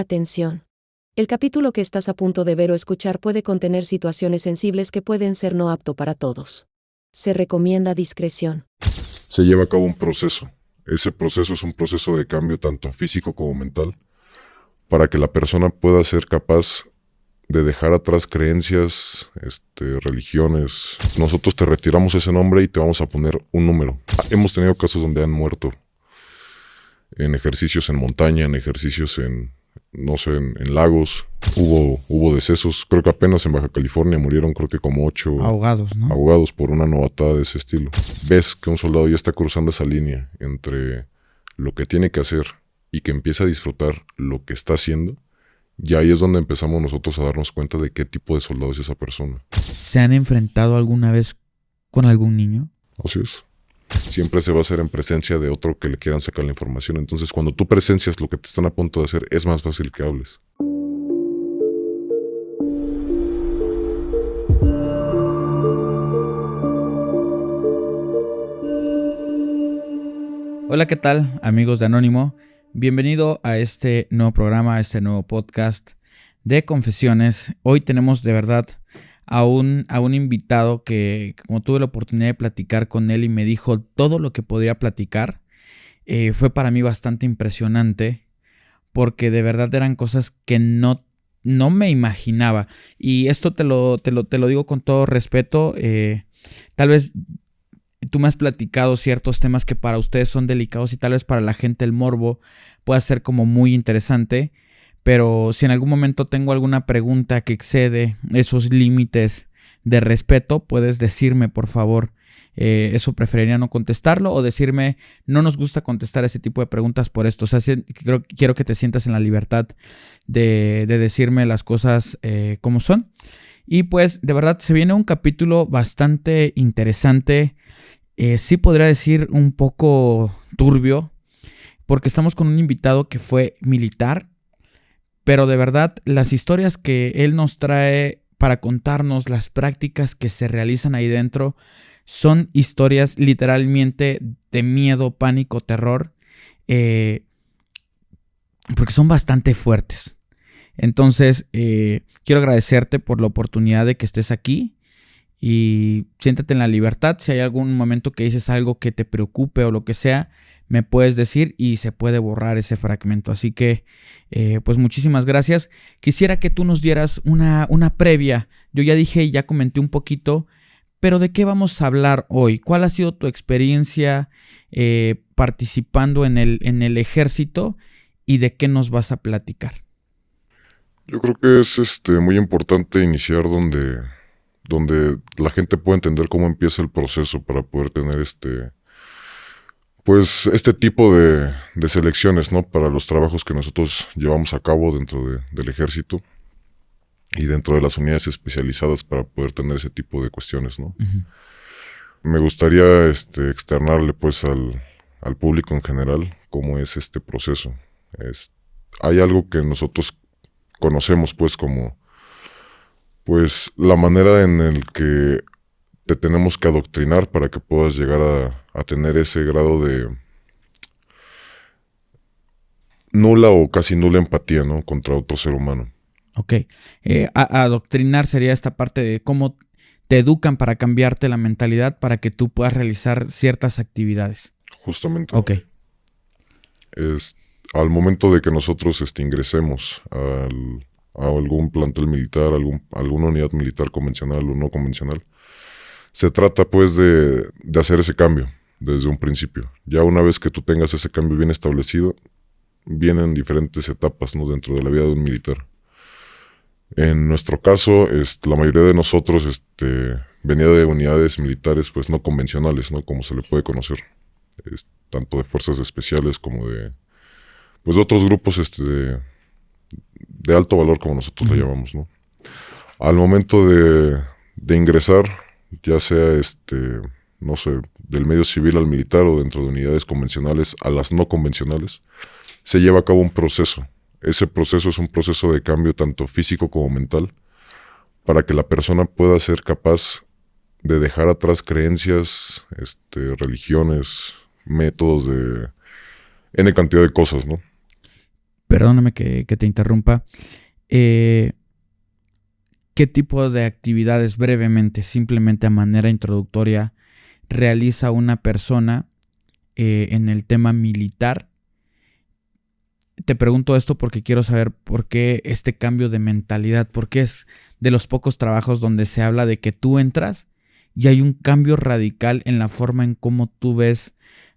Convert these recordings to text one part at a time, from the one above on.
Atención. El capítulo que estás a punto de ver o escuchar puede contener situaciones sensibles que pueden ser no apto para todos. Se recomienda discreción. Se lleva a cabo un proceso. Ese proceso es un proceso de cambio tanto físico como mental, para que la persona pueda ser capaz de dejar atrás creencias, religiones. Nosotros te retiramos ese nombre y te vamos a poner un número. Hemos tenido casos donde han muerto en ejercicios en montaña, en ejercicios en lagos. Hubo decesos. Creo que apenas en Baja California murieron creo que como 8 ahogados, ¿no? Ahogados por una novatada de ese estilo. Ves que un soldado ya está cruzando esa línea entre lo que tiene que hacer y que empieza a disfrutar lo que está haciendo. Y ahí es donde empezamos nosotros a darnos cuenta de qué tipo de soldado es esa persona. ¿Se han enfrentado alguna vez con algún niño? Así es. Siempre se va a hacer en presencia de otro que le quieran sacar la información. Entonces, cuando tú presencias lo que te están a punto de hacer, es más fácil que hables. Hola, ¿qué tal, amigos de Anónimo? Bienvenido a este nuevo programa, a este nuevo podcast de confesiones. Hoy tenemos de verdad a un invitado que, como tuve la oportunidad de platicar con él y me dijo todo lo que podría platicar, fue para mí bastante impresionante porque de verdad eran cosas que no me imaginaba. Y esto te lo digo con todo respeto. Tal vez tú me has platicado ciertos temas que para ustedes son delicados y tal vez para la gente el morbo pueda ser como muy interesante. Pero si en algún momento tengo alguna pregunta que excede esos límites de respeto, puedes decirme, por favor. Eso preferiría no contestarlo o decirme, no nos gusta contestar ese tipo de preguntas por esto. O sea, quiero que te sientas en la libertad de decirme las cosas como son. Y pues, de verdad, se viene un capítulo bastante interesante. Sí podría decir un poco turbio, porque estamos con un invitado que fue militar. Pero de verdad, las historias que él nos trae para contarnos, las prácticas que se realizan ahí dentro, son historias literalmente de miedo, pánico, terror, porque son bastante fuertes. Entonces, quiero agradecerte por la oportunidad de que estés aquí y siéntate en la libertad. Si hay algún momento que dices algo que te preocupe o lo que sea, me puedes decir y se puede borrar ese fragmento. Así que, pues muchísimas gracias. Quisiera que tú nos dieras una previa. Yo ya dije y ya comenté un poquito, pero ¿de qué vamos a hablar hoy? ¿Cuál ha sido tu experiencia participando en el ejército y de qué nos vas a platicar? Yo creo que es muy importante iniciar donde la gente pueda entender cómo empieza el proceso para poder tener este tipo de selecciones, ¿no? Para los trabajos que nosotros llevamos a cabo dentro del ejército y dentro de las unidades especializadas para poder tener ese tipo de cuestiones, ¿no? Uh-huh. Me gustaría externarle pues al público en general cómo es este proceso. Hay algo que nosotros conocemos pues como pues la manera en el que te tenemos que adoctrinar para que puedas llegar a tener ese grado de nula o casi nula empatía, ¿no? Contra otro ser humano. Ok. Adoctrinar sería esta parte de cómo te educan para cambiarte la mentalidad para que tú puedas realizar ciertas actividades. Justamente. Ok. Al momento de que nosotros ingresemos a algún plantel militar, alguna unidad militar convencional o no convencional, se trata pues de hacer ese cambio desde un principio. Ya una vez que tú tengas ese cambio bien establecido, vienen diferentes etapas, ¿no? Dentro de la vida de un militar. En nuestro caso, la mayoría de nosotros venía de unidades militares pues no convencionales, ¿no? Como se le puede conocer. Tanto de fuerzas especiales como de otros grupos de alto valor, como nosotros le llamamos, ¿no? Al momento de ingresar, ya sea del medio civil al militar o dentro de unidades convencionales a las no convencionales, se lleva a cabo un proceso. Ese proceso es un proceso de cambio tanto físico como mental, para que la persona pueda ser capaz de dejar atrás creencias, religiones, métodos de N cantidad de cosas, ¿no? Perdóname que te interrumpa. ¿Qué tipo de actividades brevemente, simplemente a manera introductoria, realiza una persona en el tema militar? Te pregunto esto porque quiero saber por qué este cambio de mentalidad, porque es de los pocos trabajos donde se habla de que tú entras y hay un cambio radical en la forma en cómo tú ves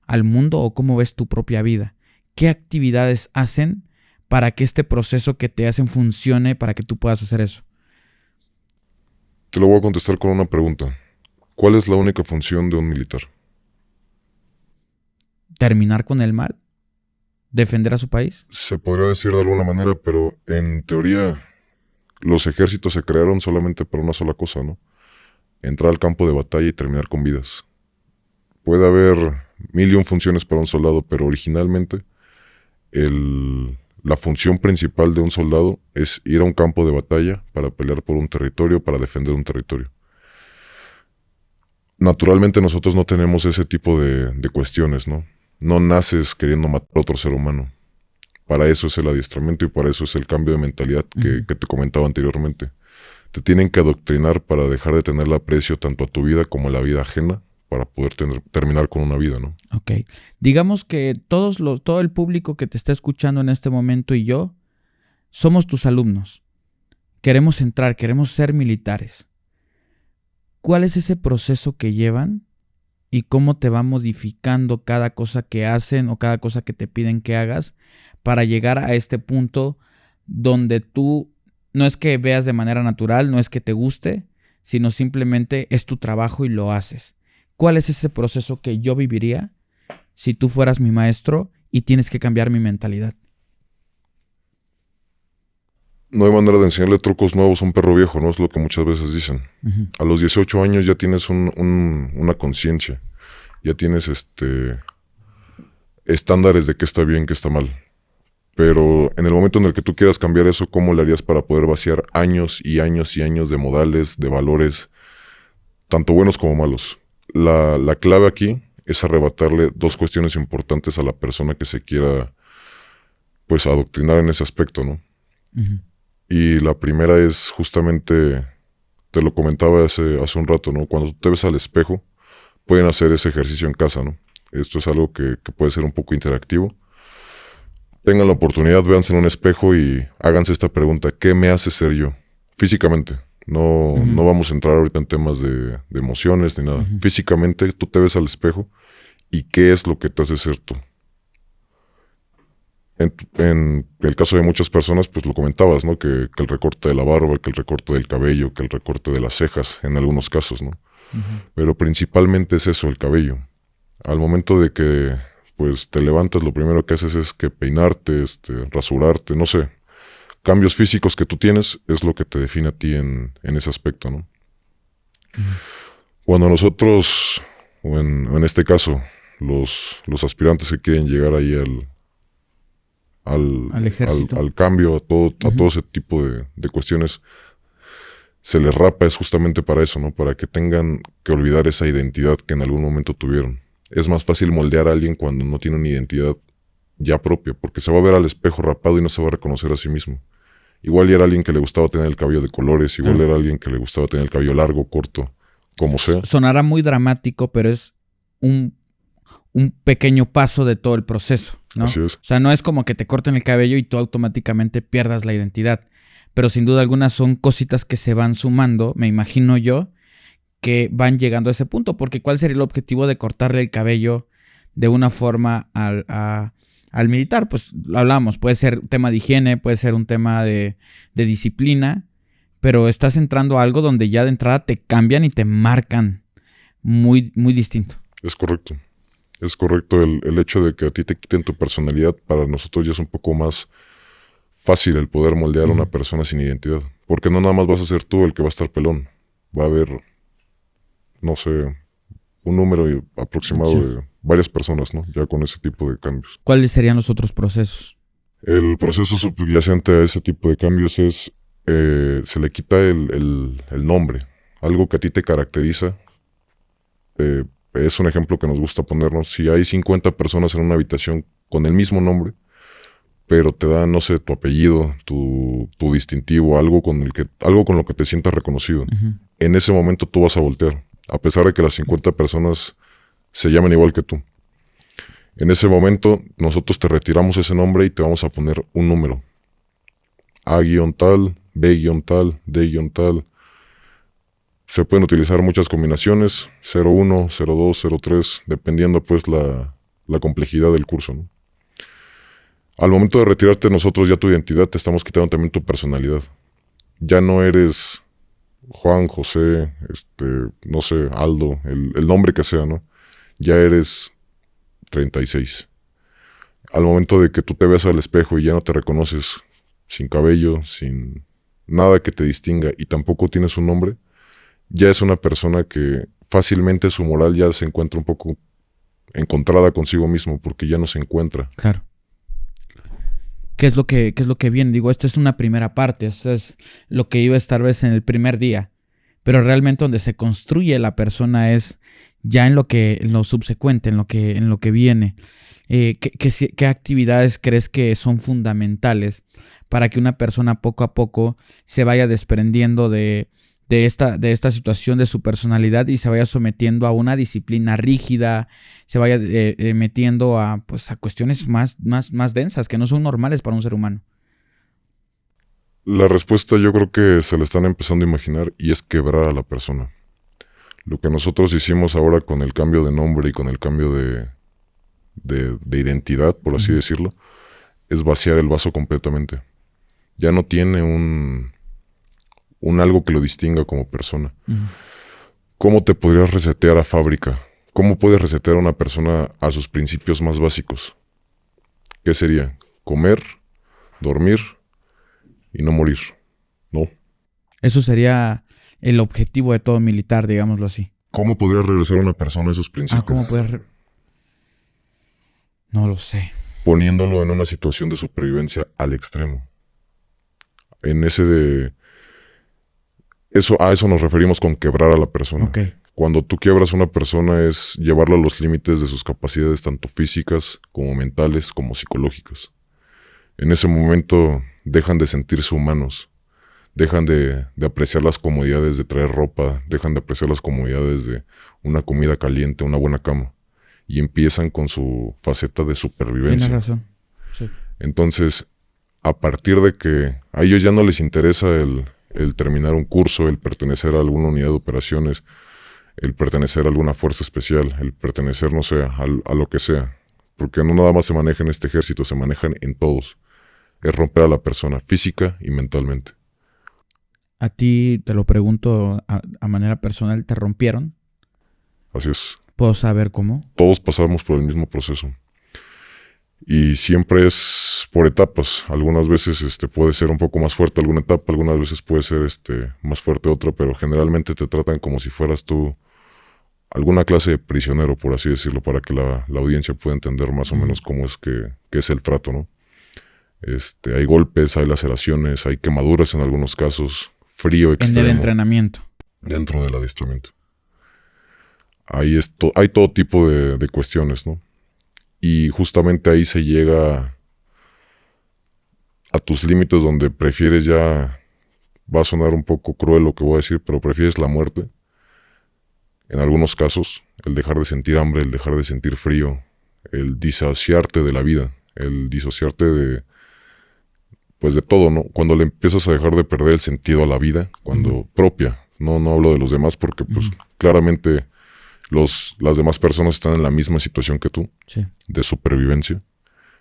al mundo o cómo ves tu propia vida. ¿Qué actividades hacen para que este proceso que te hacen funcione para que tú puedas hacer eso? Te lo voy a contestar con una pregunta. ¿Cuál es la única función de un militar? ¿Terminar con el mal? ¿Defender a su país? Se podría decir de alguna manera, pero en teoría los ejércitos se crearon solamente para una sola cosa, ¿no? Entrar al campo de batalla y terminar con vidas. Puede haber 1000 funciones para un soldado, pero originalmente la función principal de un soldado es ir a un campo de batalla para pelear por un territorio, para defender un territorio. Naturalmente nosotros no tenemos ese tipo de cuestiones, ¿no? No naces queriendo matar a otro ser humano. Para eso es el adiestramiento y para eso es el cambio de mentalidad que te comentaba anteriormente. Te tienen que adoctrinar para dejar de tenerle aprecio tanto a tu vida como a la vida ajena para poder terminar con una vida, ¿no? Ok. Digamos que todo el público que te está escuchando en este momento y yo somos tus alumnos. Queremos entrar, queremos ser militares. ¿Cuál es ese proceso que llevan y cómo te va modificando cada cosa que hacen o cada cosa que te piden que hagas para llegar a este punto donde tú no es que veas de manera natural, no es que te guste, sino simplemente es tu trabajo y lo haces? ¿Cuál es ese proceso que yo viviría si tú fueras mi maestro y tienes que cambiar mi mentalidad? No hay manera de enseñarle trucos nuevos a un perro viejo, ¿no? Es lo que muchas veces dicen. A los 18 años ya tienes una conciencia. Ya tienes estándares de qué está bien, qué está mal. Pero en el momento en el que tú quieras cambiar eso, ¿cómo le harías para poder vaciar años y años y años de modales, de valores, tanto buenos como malos? La clave aquí es arrebatarle dos cuestiones importantes a la persona que se quiera, pues, adoctrinar en ese aspecto, ¿no? Y la primera es justamente, te lo comentaba hace un rato, ¿no? Cuando tú te ves al espejo, pueden hacer ese ejercicio en casa, ¿no? Esto es algo que puede ser un poco interactivo. Tengan la oportunidad, véanse en un espejo y háganse esta pregunta: ¿qué me hace ser yo? Físicamente. No vamos a entrar ahorita en temas de emociones ni nada. Físicamente, tú te ves al espejo y ¿qué es lo que te hace ser tú? En el caso de muchas personas, pues lo comentabas, ¿no? Que el recorte de la barba, que el recorte del cabello, que el recorte de las cejas, en algunos casos, ¿no? Pero principalmente es eso, el cabello. Al momento de que, pues, te levantas, lo primero que haces es que peinarte, rasurarte, no sé. Cambios físicos que tú tienes es lo que te define a ti en ese aspecto, ¿no? Cuando nosotros, o en este caso, los aspirantes que quieren llegar ahí al ejército, al cambio, a todo ese tipo de cuestiones, se les rapa, es justamente para eso, ¿no? Para que tengan que olvidar esa identidad que en algún momento tuvieron. Es más fácil moldear a alguien cuando no tiene una identidad ya propia, porque se va a ver al espejo rapado y no se va a reconocer a sí mismo. Igual era alguien que le gustaba tener el cabello de colores, igual era alguien que le gustaba tener el cabello largo, corto, como sea. Sonará muy dramático, pero es un pequeño paso de todo el proceso, ¿no? Así es. O sea, no es como que te corten el cabello y tú automáticamente pierdas la identidad. Pero sin duda alguna son cositas que se van sumando, me imagino yo, que van llegando a ese punto. Porque ¿cuál sería el objetivo de cortarle el cabello de una forma al militar? Pues lo hablamos, puede ser un tema de higiene, puede ser un tema de disciplina, pero estás entrando a algo donde ya de entrada te cambian y te marcan muy, muy distinto. Es correcto. Es correcto. El hecho de que a ti te quiten tu personalidad, para nosotros ya es un poco más fácil el poder moldear a una persona sin identidad. Porque no nada más vas a ser tú el que va a estar pelón. Va a haber, no sé, un número aproximado de varias personas, ¿no? Ya con ese tipo de cambios. ¿Cuáles serían los otros procesos? El proceso subyacente a ese tipo de cambios es, se le quita el nombre. Algo que a ti te caracteriza. Es un ejemplo que nos gusta ponernos. Si hay 50 personas en una habitación con el mismo nombre, pero te da, no sé, tu apellido, tu distintivo, algo con lo que te sientas reconocido. Ujú. En ese momento tú vas a voltear, a pesar de que las 50 personas se llaman igual que tú. En ese momento nosotros te retiramos ese nombre y te vamos a poner un número. A-tal, B-tal, D-tal. Se pueden utilizar muchas combinaciones, 01, 02, 03, dependiendo pues la complejidad del curso, ¿no? Al momento de retirarte nosotros ya tu identidad, te estamos quitando también tu personalidad. Ya no eres Juan, José, no sé, Aldo, el nombre que sea, ¿no? Ya eres 36. Al momento de que tú te ves al espejo y ya no te reconoces, sin cabello, sin nada que te distinga y tampoco tienes un nombre, ya es una persona que fácilmente su moral ya se encuentra un poco encontrada consigo mismo porque ya no se encuentra. Claro. ¿Qué es lo que viene? Digo, esta es una primera parte, esto es lo que iba a estar vez en el primer día, pero realmente donde se construye la persona es ya en lo subsecuente, en lo que viene. ¿Qué actividades crees que son fundamentales para que una persona poco a poco se vaya desprendiendo de esta situación de su personalidad y se vaya sometiendo a una disciplina rígida, se vaya metiendo a cuestiones más densas que no son normales para un ser humano? La respuesta yo creo que se la están empezando a imaginar y es quebrar a la persona. Lo que nosotros hicimos ahora con el cambio de nombre y con el cambio de identidad, por así decirlo, es vaciar el vaso completamente. Ya no tiene un algo que lo distinga como persona. Uh-huh. ¿Cómo te podrías resetear a fábrica? ¿Cómo puedes resetear a una persona a sus principios más básicos? ¿Qué sería? Comer, dormir y no morir, ¿no? Eso sería el objetivo de todo militar, digámoslo así. ¿Cómo podrías regresar a una persona a esos principios? ¿Cómo puedes? No lo sé. Poniéndolo en una situación de supervivencia al extremo. A eso nos referimos con quebrar a la persona. Okay. Cuando tú quiebras a una persona es llevarlo a los límites de sus capacidades tanto físicas como mentales como psicológicas. En ese momento dejan de sentirse humanos, dejan de apreciar las comodidades de traer ropa, dejan de apreciar las comodidades de una comida caliente, una buena cama, y empiezan con su faceta de supervivencia. Tienes razón. Sí. Entonces, a partir de que a ellos ya no les interesa el terminar un curso, el pertenecer a alguna unidad de operaciones, el pertenecer a alguna fuerza especial, el pertenecer, no sé, a lo que sea. Porque no nada más se maneja en este ejército, se manejan en todos. Es romper a la persona, física y mentalmente. A ti, te lo pregunto a manera personal, ¿te rompieron? Así es. ¿Puedo saber cómo? Todos pasamos por el mismo proceso. Y siempre es por etapas. Algunas veces puede ser un poco más fuerte alguna etapa, algunas veces puede ser más fuerte otra, pero generalmente te tratan como si fueras tú alguna clase de prisionero, por así decirlo, para que la audiencia pueda entender más o menos cómo es que es el trato, ¿no? Hay golpes, hay laceraciones, hay quemaduras en algunos casos, frío extremo. En el entrenamiento. Dentro del adiestramiento. Hay todo tipo de cuestiones, ¿no? Y justamente ahí se llega a tus límites donde prefieres ya, va a sonar un poco cruel lo que voy a decir, pero prefieres la muerte. En algunos casos, el dejar de sentir hambre, el dejar de sentir frío, el disociarte de la vida, el disociarte de todo, ¿no? Cuando le empiezas a dejar de perder el sentido a la vida, cuando propia, no hablo de los demás porque pues claramente las demás personas están en la misma situación que tú, sí, de supervivencia.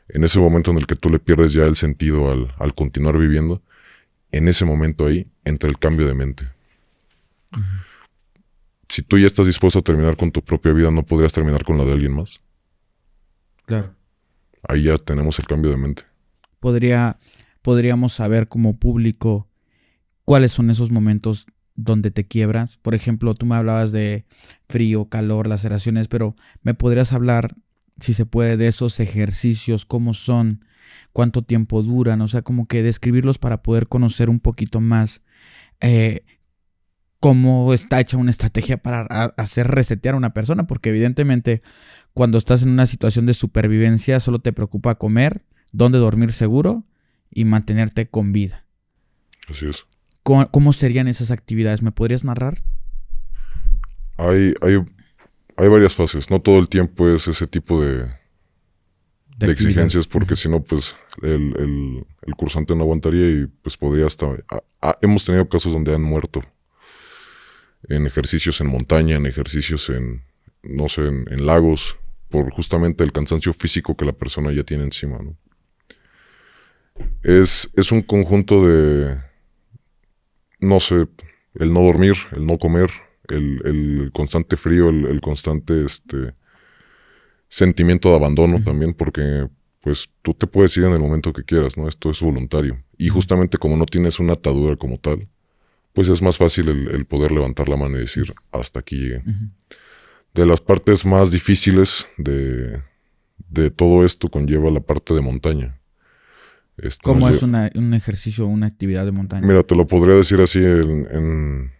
En ese momento en el que tú le pierdes ya el sentido al continuar viviendo, en ese momento ahí entra el cambio de mente. Si tú ya estás dispuesto a terminar con tu propia vida, ¿no podrías terminar con la de alguien más? Claro. Ahí ya tenemos el cambio de mente. Podríamos saber como público cuáles son esos momentos donde te quiebras. Por ejemplo, tú me hablabas de frío, calor, laceraciones, pero ¿me podrías hablar, si se puede, de esos ejercicios? ¿Cómo son? ¿Cuánto tiempo duran? O sea, como que describirlos para poder conocer un poquito más cómo está hecha una estrategia para hacer resetear a una persona, porque evidentemente cuando estás en una situación de supervivencia solo te preocupa comer, dónde dormir seguro y mantenerte con vida. Así es. ¿Cómo serían esas actividades? ¿Me podrías narrar? Hay varias fases. No todo el tiempo es ese tipo de exigencias, porque si no, pues el cursante no aguantaría y pues podría hasta... hemos tenido casos donde han muerto en ejercicios en montaña, en ejercicios en lagos, por justamente el cansancio físico que la persona ya tiene encima, ¿no? Es un conjunto de, no sé, el no dormir, el no comer, el constante frío, el constante sentimiento de abandono también, porque pues tú te puedes ir en el momento que quieras, ¿no? Esto es voluntario. Y justamente como no tienes una atadura como tal, pues es más fácil el poder levantar la mano y decir, hasta aquí llegué. De las partes más difíciles de todo esto conlleva la parte de montaña. ¿Cómo es un ejercicio o una actividad de montaña? Mira, te lo podría decir así en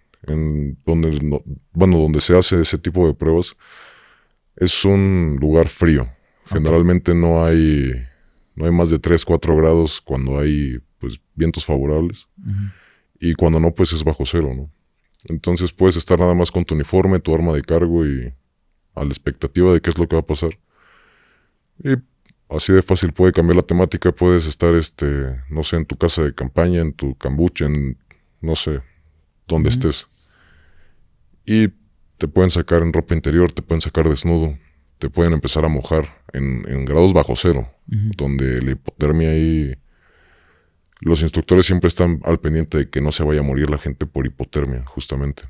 donde, donde se hace ese tipo de pruebas. Es un lugar frío. Generalmente no hay más de 3, 4 grados cuando hay pues vientos favorables. Y cuando no, pues es bajo cero, ¿no? Entonces puedes estar nada más con tu uniforme, tu arma de cargo y a la expectativa de qué es lo que va a pasar. Y así de fácil puede cambiar la temática. Puedes estar, no sé, en tu casa de campaña, en tu cambuche, en no sé, donde estés. Y te pueden sacar en ropa interior, te pueden sacar desnudo, te pueden empezar a mojar en grados bajo cero, donde la hipotermia ahí... Los instructores siempre están al pendiente de que no se vaya a morir la gente por hipotermia, justamente.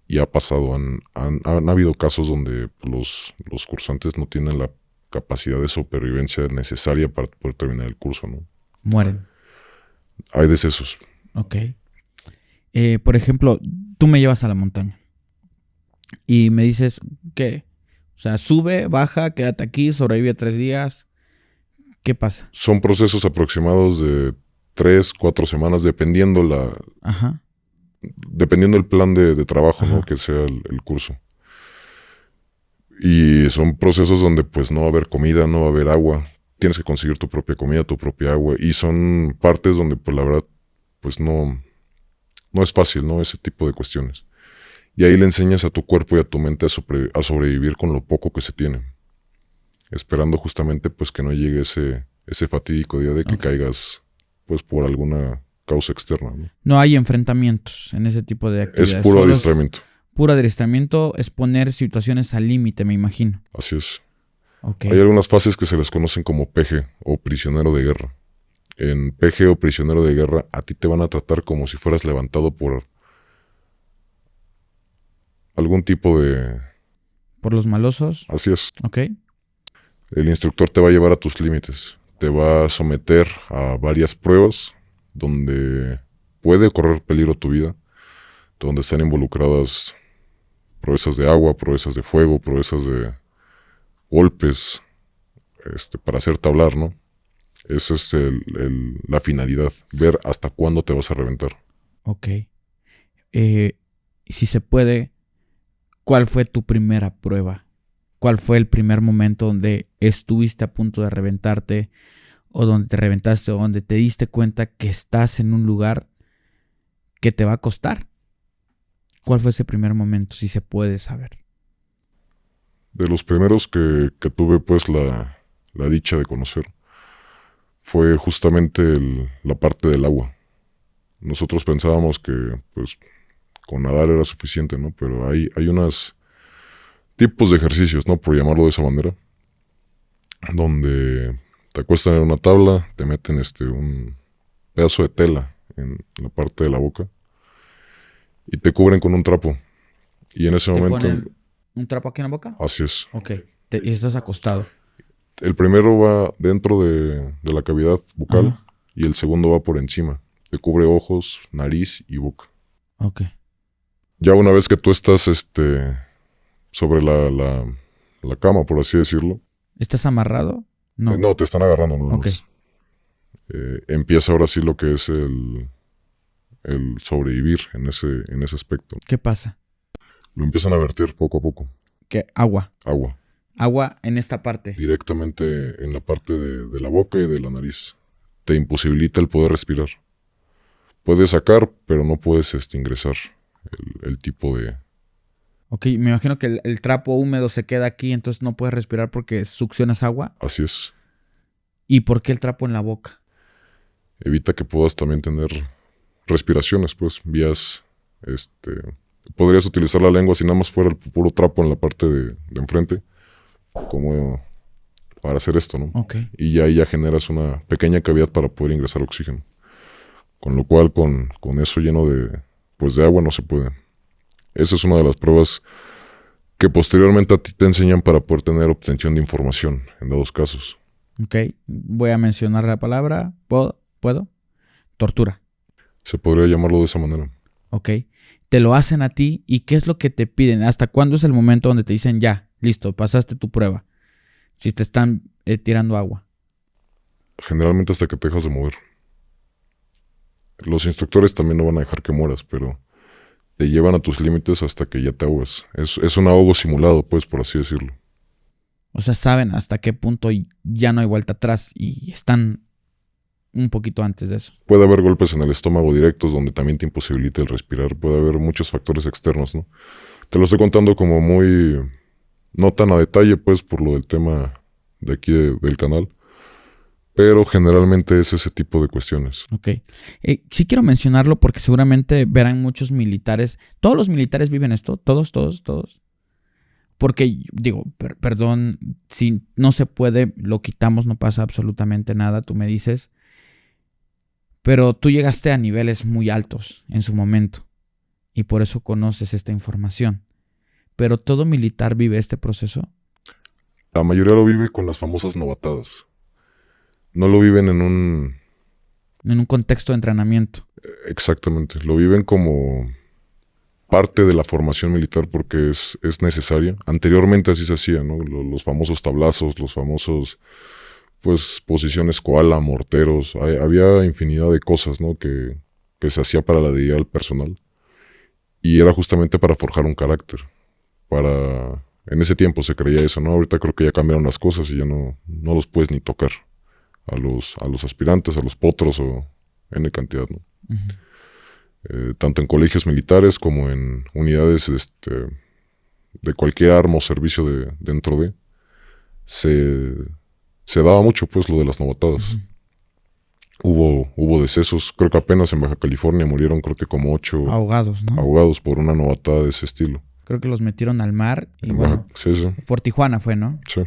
Y ha pasado, han habido casos donde los cursantes no tienen la capacidad de supervivencia necesaria para poder terminar el curso, ¿no? Mueren. Hay decesos. Ok. Por ejemplo, tú me llevas a la montaña y me dices que, o sea, sube, baja, quédate aquí, sobrevive 3 días. ¿Qué pasa? Son procesos aproximados de 3, 4 semanas, dependiendo el plan de trabajo, ¿no? Que sea el curso. Y son procesos donde pues no va a haber comida, no va a haber agua. Tienes que conseguir tu propia comida, tu propia agua. Y son partes donde pues la verdad pues no es fácil, ¿no? Ese tipo de cuestiones. Y ahí le enseñas a tu cuerpo y a tu mente a sobrevivir con lo poco que se tiene. Esperando justamente pues que no llegue ese fatídico día de que caigas pues por alguna causa externa, ¿no? No hay enfrentamientos en ese tipo de actividades. Es puro adiestramiento. Puro adiestramiento, es poner situaciones al límite, me imagino. Así es. Okay. Hay algunas fases que se les conocen como PG o prisionero de guerra. En PG o prisionero de guerra a ti te van a tratar como si fueras levantado por algún tipo de... ¿Por los malosos? Así es. Ok. El instructor te va a llevar a tus límites. Te va a someter a varias pruebas donde puede correr peligro tu vida, donde están involucradas proezas de agua, proezas de fuego, proezas de golpes, para hacerte hablar, ¿no? Esa es la finalidad, ver hasta cuándo te vas a reventar. Ok. Si se puede, ¿cuál fue tu primera prueba? ¿Cuál fue el primer momento donde estuviste a punto de reventarte o donde te reventaste o donde te diste cuenta que estás en un lugar que te va a costar? ¿Cuál fue ese primer momento, si se puede saber? De los primeros que tuve pues la dicha de conocer fue justamente la parte del agua. Nosotros pensábamos que pues con nadar era suficiente, ¿no? Pero hay unos tipos de ejercicios, ¿no? Por llamarlo de esa manera, donde te acuestan en una tabla, te meten un pedazo de tela en la parte de la boca y te cubren con un trapo. Y en ese momento... ¿Ponen un trapo aquí en la boca? Así es. Ok. Y estás acostado. El primero va dentro de la cavidad bucal y el segundo va por encima. Te cubre ojos, nariz y boca. Ok. Ya una vez que tú estás sobre la cama, por así decirlo. ¿Estás amarrado? No. No, te están agarrando. No, ok. Empieza ahora sí lo que es el sobrevivir en ese aspecto. ¿Qué pasa? Lo empiezan a verter poco a poco. ¿Qué? Agua. Agua. Agua en esta parte. Directamente en la parte de la boca y de la nariz. Te imposibilita el poder respirar. Puedes sacar, pero no puedes ingresar el tipo de... Ok, me imagino que el trapo húmedo se queda aquí, entonces no puedes respirar porque succionas agua. Así es. ¿Y por qué el trapo en la boca? Evita que puedas también tener respiraciones, pues, vías... Podrías utilizar la lengua si nada más fuera el puro trapo en la parte de enfrente, como para hacer esto, ¿no? Ok. Y ya generas una pequeña cavidad para poder ingresar oxígeno. Con lo cual, con eso lleno de agua no se puede. Esa es una de las pruebas que posteriormente a ti te enseñan para poder tener obtención de información en dados casos. Ok, voy a mencionar la palabra. ¿Puedo? Tortura. Se podría llamarlo de esa manera. Ok. Te lo hacen a ti y ¿qué es lo que te piden? ¿Hasta cuándo es el momento donde te dicen ya, listo, pasaste tu prueba? Si te están tirando agua. Generalmente hasta que te dejas de mover. Los instructores también no van a dejar que mueras, pero te llevan a tus límites hasta que ya te ahogas. Es un ahogo simulado, pues, por así decirlo. O sea, saben hasta qué punto ya no hay vuelta atrás y están un poquito antes de eso. Puede haber golpes en el estómago directos donde también te imposibilita el respirar. Puede haber muchos factores externos, ¿no? Te lo estoy contando como muy... no tan a detalle, pues, por lo del tema de aquí del canal. Pero generalmente es ese tipo de cuestiones. Ok. Sí quiero mencionarlo porque seguramente verán muchos militares. ¿Todos los militares viven esto? ¿Todos? Porque, digo, perdón, si no se puede, lo quitamos, no pasa absolutamente nada, tú me dices. Pero tú llegaste a niveles muy altos en su momento y por eso conoces esta información. ¿Pero todo militar vive este proceso? La mayoría lo vive con las famosas novatadas. No lo viven en un contexto de entrenamiento. Exactamente. Lo viven como parte de la formación militar porque es necesaria. Anteriormente así se hacía, ¿no? Los famosos tablazos, los famosos, pues, posiciones koala, morteros. Había infinidad de cosas, ¿no? Que se hacía para la deidad del personal. Y era justamente para forjar un carácter. En ese tiempo se creía eso, ¿no? Ahorita creo que ya cambiaron las cosas y ya no los puedes ni tocar. A los aspirantes, a los potros o N cantidad, ¿no? Uh-huh. Tanto en colegios militares como en unidades de cualquier arma o servicio dentro de, se daba mucho, pues, lo de las novatadas. Uh-huh. Hubo decesos, creo que apenas en Baja California murieron creo que como 8 ahogados, ¿no? Ahogados por una novatada de ese estilo. Creo que los metieron al mar y sí. Por Tijuana fue, ¿no? Sí.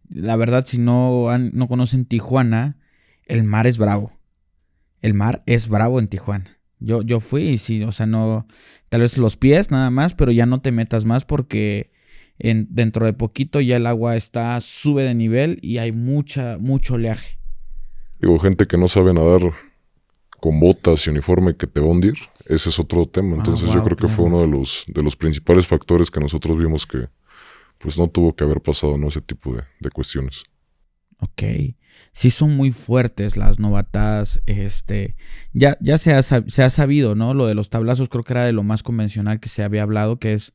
La verdad, si no conocen Tijuana, el mar es bravo. El mar es bravo en Tijuana. Yo fui y sí, o sea, no... Tal vez los pies nada más, pero ya no te metas más porque dentro de poquito ya el agua sube de nivel y hay mucho oleaje. Digo, gente que no sabe nadar con botas y uniforme que te va a hundir, ese es otro tema. Entonces yo creo que fue uno de los principales factores que nosotros vimos que pues no tuvo que haber pasado, ¿no? Ese tipo de cuestiones. Ok. Sí son muy fuertes las novatadas. Ya se ha sabido, ¿no? Lo de los tablazos creo que era de lo más convencional que se había hablado, que es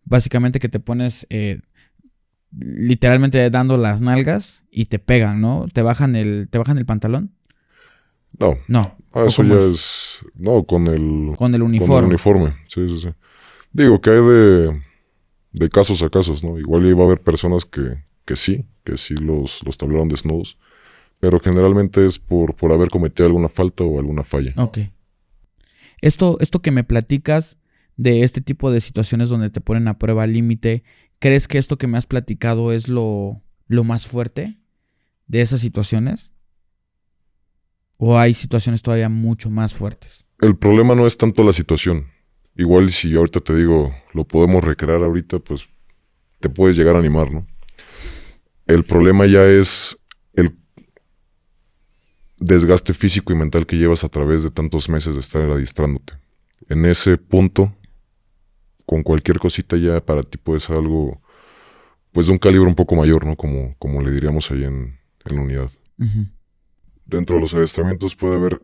básicamente que te pones literalmente dando las nalgas y te pegan, ¿no? ¿Te bajan el pantalón? No. Eso ya es... No, con el uniforme. Con el uniforme. Sí. Digo que hay de casos a casos, ¿no? Igual iba a haber personas que sí los tablaron desnudos, pero generalmente es por haber cometido alguna falta o alguna falla. Ok. Esto que me platicas de este tipo de situaciones donde te ponen a prueba al límite, ¿crees que esto que me has platicado es lo más fuerte de esas situaciones? ¿O hay situaciones todavía mucho más fuertes? El problema no es tanto la situación. Igual si yo ahorita te digo, lo podemos recrear ahorita, pues te puedes llegar a animar, ¿no? El problema ya es el desgaste físico y mental que llevas a través de tantos meses de estar adiestrándote. En ese punto, con cualquier cosita ya para ti puede ser algo, pues de un calibre un poco mayor, ¿no? Como le diríamos ahí en la unidad. Uh-huh. Dentro de los adiestramientos puede haber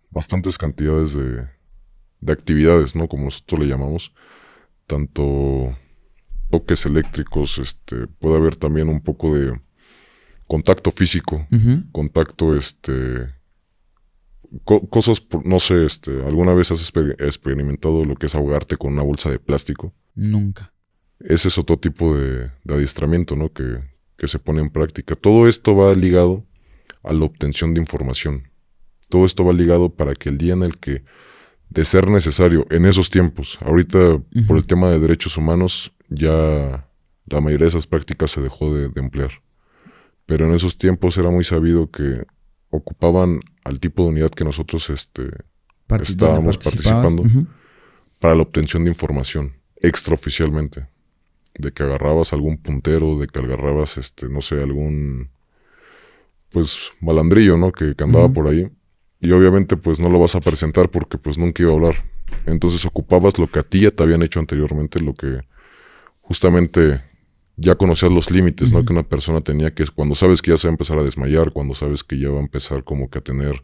bastantes cantidades de actividades, ¿no? Como nosotros le llamamos. Tanto toques eléctricos, puede haber también un poco de contacto físico, contacto, cosas, no sé, ¿alguna vez has experimentado lo que es ahogarte con una bolsa de plástico? Nunca. Ese es otro tipo de adiestramiento, ¿no? Que se pone en práctica. Todo esto va ligado a la obtención de información. Todo esto va ligado para que el día en el que, de ser necesario, en esos tiempos, ahorita por el tema de derechos humanos, ya la mayoría de esas prácticas se dejó de emplear. Pero en esos tiempos era muy sabido que ocupaban al tipo de unidad que nosotros estábamos participando para la obtención de información extraoficialmente. De que agarrabas algún puntero, de que agarrabas, no sé, algún, pues, malandrillo, ¿no? Que andaba por ahí. Y obviamente, pues, no lo vas a presentar porque, pues, nunca iba a hablar. Entonces ocupabas lo que a ti ya te habían hecho anteriormente, lo que justamente ya conocías los límites, ¿no? Que una persona tenía que, cuando sabes que ya se va a empezar a desmayar, cuando sabes que ya va a empezar como que a tener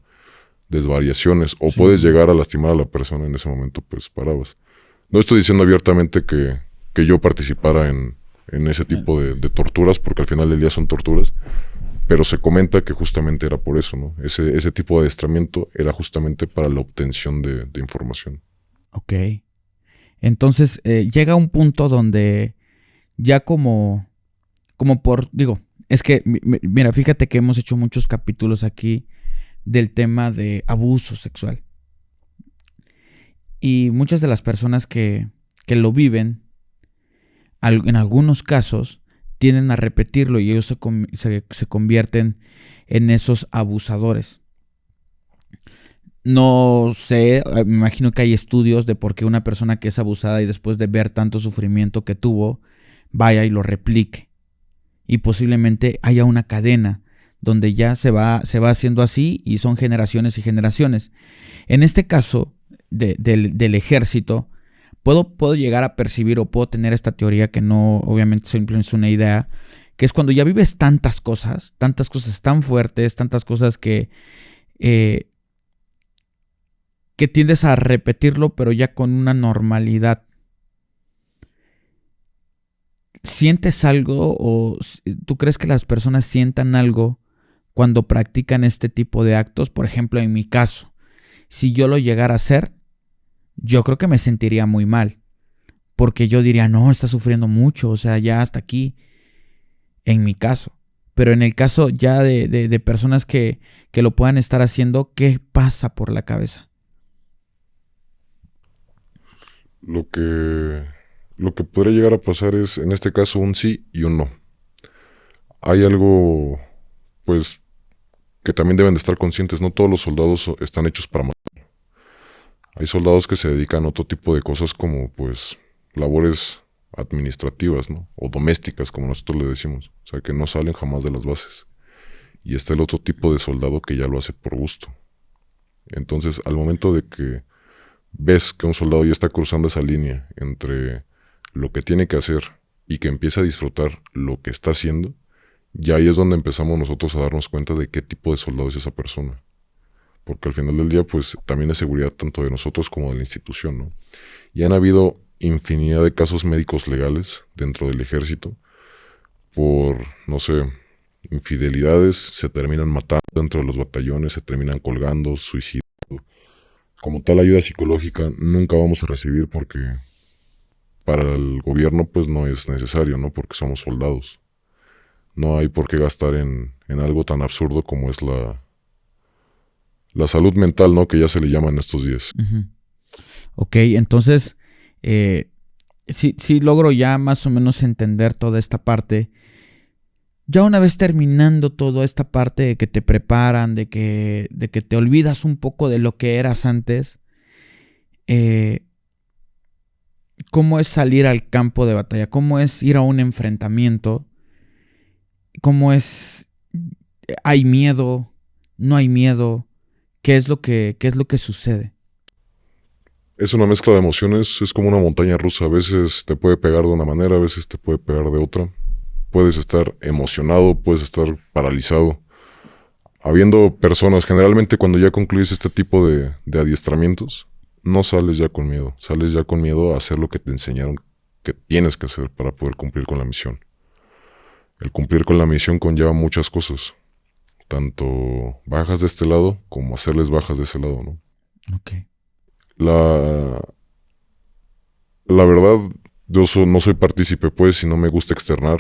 desvariaciones, o puedes llegar a lastimar a la persona, en ese momento, pues, parabas. No estoy diciendo abiertamente que yo participara en ese tipo de torturas, porque al final del día son torturas, pero se comenta que justamente era por eso, ¿no? Ese tipo de adiestramiento era justamente para la obtención de información. Ok. Entonces, llega un punto donde ya es que, mira, fíjate que hemos hecho muchos capítulos aquí del tema de abuso sexual. Y muchas de las personas que lo viven, en algunos casos, tienden a repetirlo y ellos se convierten en esos abusadores. No sé, me imagino que hay estudios de por qué una persona que es abusada y después de ver tanto sufrimiento que tuvo, vaya y lo replique. Y posiblemente haya una cadena donde ya se va haciendo así y son generaciones y generaciones. En este caso del ejército, puedo llegar a percibir o puedo tener esta teoría que no, obviamente simplemente es una idea, que es cuando ya vives tantas cosas tan fuertes, tantas cosas que tiendes a repetirlo, pero ya con una normalidad. ¿Sientes algo o tú crees que las personas sientan algo cuando practican este tipo de actos? Por ejemplo, en mi caso, si yo lo llegara a hacer, yo creo que me sentiría muy mal. Porque yo diría, no, está sufriendo mucho, o sea, ya hasta aquí, en mi caso. Pero en el caso ya de personas que lo puedan estar haciendo, ¿qué pasa por la cabeza? Lo que podría llegar a pasar es, en este caso, un sí y un no. Hay algo, pues, que también deben de estar conscientes. No todos los soldados están hechos para matar. Hay soldados que se dedican a otro tipo de cosas como, pues, labores administrativas, ¿no? O domésticas, como nosotros le decimos. O sea, que no salen jamás de las bases. Y está el otro tipo de soldado que ya lo hace por gusto. Entonces, al momento de que ves que un soldado ya está cruzando esa línea entre lo que tiene que hacer y que empieza a disfrutar lo que está haciendo, ya ahí es donde empezamos nosotros a darnos cuenta de qué tipo de soldado es esa persona. Porque al final del día, pues, también es seguridad tanto de nosotros como de la institución, ¿no? Y han habido infinidad de casos médicos legales dentro del ejército por, no sé, infidelidades, se terminan matando dentro de los batallones, se terminan colgando, suicidios. Como tal ayuda psicológica nunca vamos a recibir porque para el gobierno pues no es necesario, ¿no? Porque somos soldados. No hay por qué gastar en algo tan absurdo como es la salud mental, ¿no? Que ya se le llama en estos días. Ok, entonces sí logro ya más o menos entender toda esta parte. Ya una vez terminando toda esta parte de que te preparan, de que te olvidas un poco de lo que eras antes, ¿cómo es salir al campo de batalla? ¿Cómo es ir a un enfrentamiento? ¿Cómo es? ¿Hay miedo? ¿No hay miedo? ¿Qué es lo que sucede? Es una mezcla de emociones, es como una montaña rusa. A veces te puede pegar de una manera, a veces te puede pegar de otra. Puedes estar emocionado, puedes estar paralizado. Habiendo personas, generalmente cuando ya concluyes este tipo de adiestramientos, no sales ya con miedo. Sales ya con miedo a hacer lo que te enseñaron que tienes que hacer para poder cumplir con la misión. El cumplir con la misión conlleva muchas cosas, tanto bajas de este lado como hacerles bajas de ese lado, ¿no? Ok. La verdad, yo no soy partícipe, pues, y no me gusta externar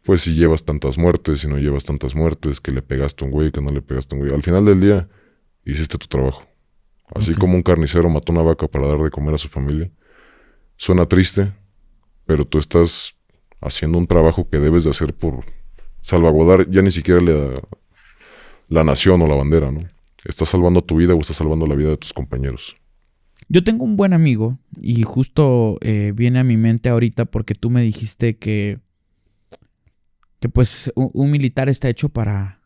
pues si llevas tantas muertes, si no llevas tantas muertes, que le pegaste a un güey, que no le pegaste a un güey. Al final del día, hiciste tu trabajo. Así como un carnicero mató una vaca para dar de comer a su familia. Suena triste, pero tú estás haciendo un trabajo que debes de hacer por salvaguardar ya ni siquiera la nación o la bandera, ¿no? Estás salvando tu vida o estás salvando la vida de tus compañeros. Yo tengo un buen amigo y justo viene a mi mente ahorita porque tú me dijiste que pues un militar está hecho para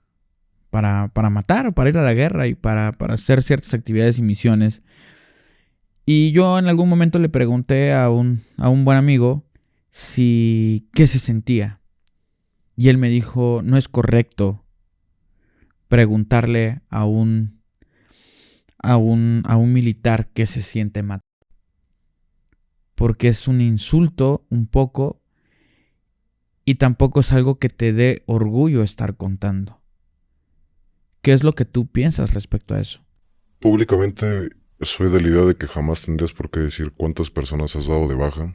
matar o para ir a la guerra y para hacer ciertas actividades y misiones. Y yo en algún momento le pregunté a un buen amigo qué se sentía. Y él me dijo, no es correcto preguntarle a un militar qué se siente matar. Porque es un insulto un poco y tampoco es algo que te dé orgullo estar contando. ¿Qué es lo que tú piensas respecto a eso? Públicamente soy de la idea de que jamás tendrías por qué decir cuántas personas has dado de baja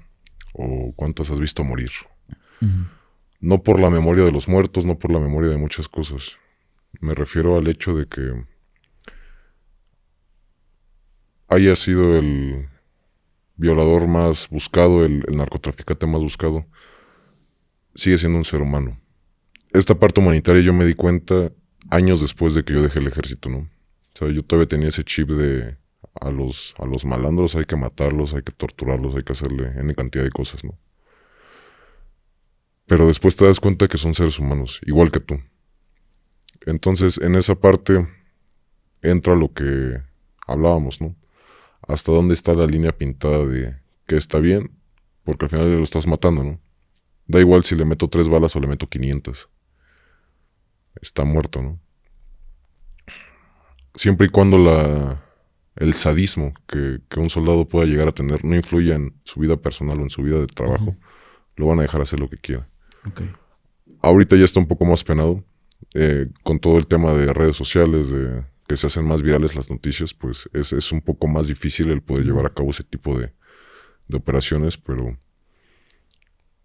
o cuántas has visto morir. Uh-huh. No por la memoria de los muertos, no por la memoria de muchas cosas. Me refiero al hecho de que haya sido el violador más buscado, el narcotraficante más buscado. Sigue siendo un ser humano. Esta parte humanitaria yo me di cuenta años después de que yo dejé el ejército, ¿no? O sea, yo todavía tenía ese chip de a los malandros hay que matarlos, hay que torturarlos, hay que hacerle N cantidad de cosas, ¿no? Pero después te das cuenta que son seres humanos, igual que tú. Entonces, en esa parte entra lo que hablábamos, ¿no? Hasta dónde está la línea pintada de que está bien, porque al final lo estás matando, ¿no? Da igual si le meto 3 balas o le meto 500. Está muerto, ¿no? Siempre y cuando el sadismo que un soldado pueda llegar a tener no influya en su vida personal o en su vida de trabajo, uh-huh, lo van a dejar hacer lo que quiera. Okay. Ahorita ya está un poco más penado con todo el tema de redes sociales, de que se hacen más virales las noticias, pues es un poco más difícil el poder llevar a cabo ese tipo de operaciones, pero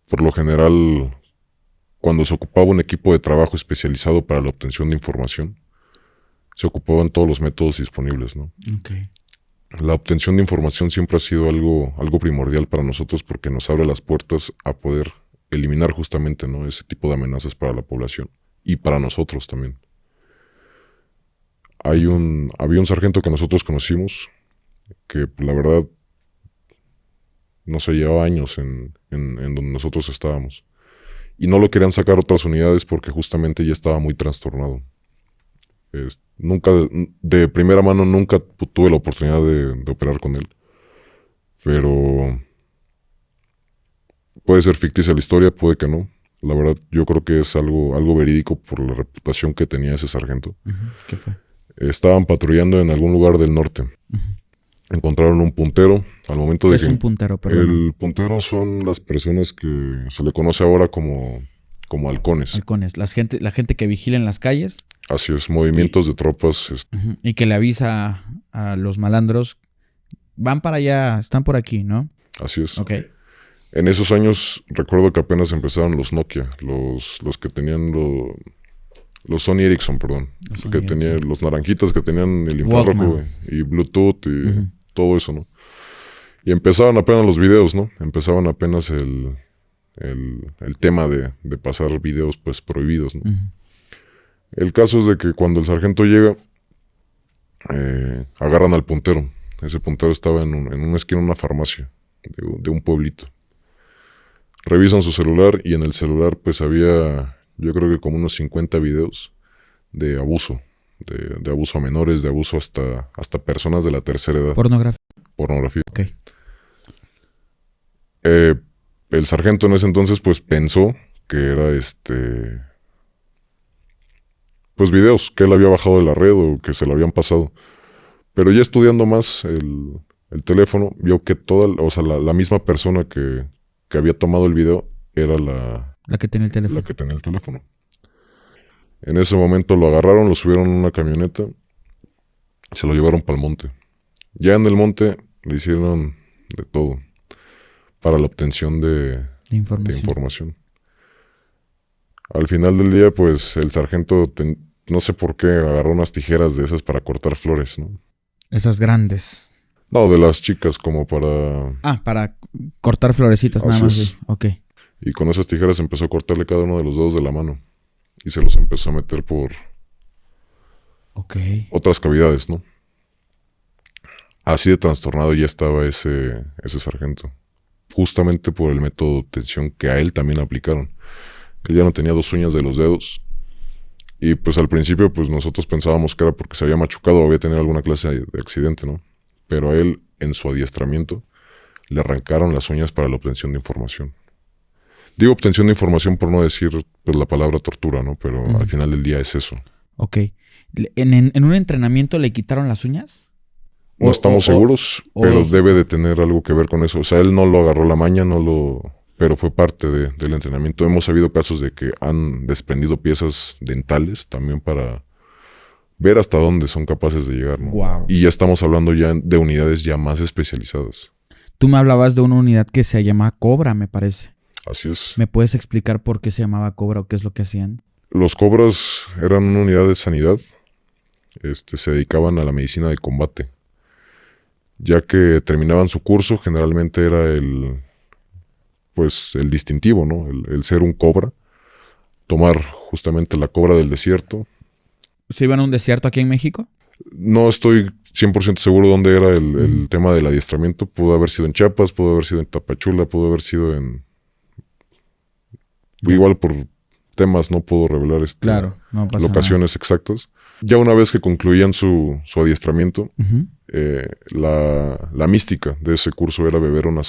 por lo general, cuando se ocupaba un equipo de trabajo especializado para la obtención de información, se ocupaban todos los métodos disponibles, ¿no? Okay. La obtención de información siempre ha sido algo primordial para nosotros porque nos abre las puertas a poder eliminar justamente, ¿no?, ese tipo de amenazas para la población y para nosotros también. Había un sargento que nosotros conocimos que la verdad no se llevaba años en donde nosotros estábamos y no lo querían sacar otras unidades porque justamente ya estaba muy trastornado. Nunca, de primera mano, nunca tuve la oportunidad de operar con él. Pero puede ser ficticia la historia, puede que no. La verdad, yo creo que es algo verídico por la reputación que tenía ese sargento. Uh-huh. ¿Qué fue? Estaban patrullando en algún lugar del norte. Uh-huh. Encontraron un puntero. Al momento de ¿Qué es un puntero, perdón? El puntero son las personas que se le conoce ahora como halcones. Halcones, la gente que vigila en las calles. Así es, movimientos de tropas. Uh-huh. Y que le avisa a los malandros, van para allá, están por aquí, ¿no? Así es. Okay. En esos años recuerdo que apenas empezaron los Nokia, los que tenían los Sony Ericsson, perdón. Tenían los naranjitas que tenían el infrarrojo y Bluetooth y uh-huh, todo eso, ¿no? Y empezaban apenas los videos, ¿no? Empezaban apenas el tema de pasar videos pues prohibidos, ¿no? Uh-huh. El caso es de que cuando el sargento llega, agarran al puntero. Ese puntero estaba en una esquina de una farmacia de un pueblito. Revisan su celular y en el celular pues había, yo creo que como unos 50 videos de abuso. De abuso a menores, de abuso hasta personas de la tercera edad. Pornografía. Okay. El sargento en ese entonces pues pensó que era pues videos que él había bajado de la red o que se lo habían pasado. Pero ya estudiando más el teléfono, vio que la misma persona que había tomado el video era La que tiene el teléfono. la que tenía el teléfono. En ese momento lo agarraron, lo subieron en una camioneta, se lo llevaron para el monte. Ya en el monte le hicieron de todo para la obtención de información. Al final del día, pues el sargento, no sé por qué, agarró unas tijeras de esas para cortar flores, ¿no? Esas grandes. No, de las chicas como para... Para cortar florecitas nada Así más. es. Sí. Ok. Y con esas tijeras empezó a cortarle cada uno de los dedos de la mano. Y se los empezó a meter por Ok. otras cavidades, ¿no? Así de trastornado ya estaba ese sargento. Justamente por el método de obtención que a él también aplicaron. Él ya no tenía 2 uñas de los dedos. Y pues al principio pues nosotros pensábamos que era porque se había machucado o había tenido alguna clase de accidente, ¿no? Pero a él, en su adiestramiento, le arrancaron las uñas para la obtención de información. Digo obtención de información por no decir pues, la palabra tortura, ¿no? Pero al final del día es eso. Ok. ¿En un entrenamiento le quitaron las uñas? No estamos seguros, pero debe de tener algo que ver con eso. O sea, él no lo agarró la maña, pero fue parte del entrenamiento. Hemos sabido casos de que han desprendido piezas dentales también para ver hasta dónde son capaces de llegar, ¿no? Wow. Y ya estamos hablando ya de unidades ya más especializadas. Tú me hablabas de una unidad que se llamaba Cobra, me parece. Así es. ¿Me puedes explicar por qué se llamaba Cobra o qué es lo que hacían? Los Cobras eran una unidad de sanidad. Se dedicaban a la medicina de combate. Ya que terminaban su curso, generalmente era el distintivo, ¿no? El ser un cobra. Tomar justamente la cobra del desierto. ¿Se iban a un desierto aquí en México? No estoy 100% seguro dónde era el tema del adiestramiento. Pudo haber sido en Chiapas, pudo haber sido en Tapachula, pudo haber sido en... Igual por temas no puedo revelar Claro, no pasa locaciones exactas. Ya una vez que concluían su adiestramiento, la mística de ese curso era beber una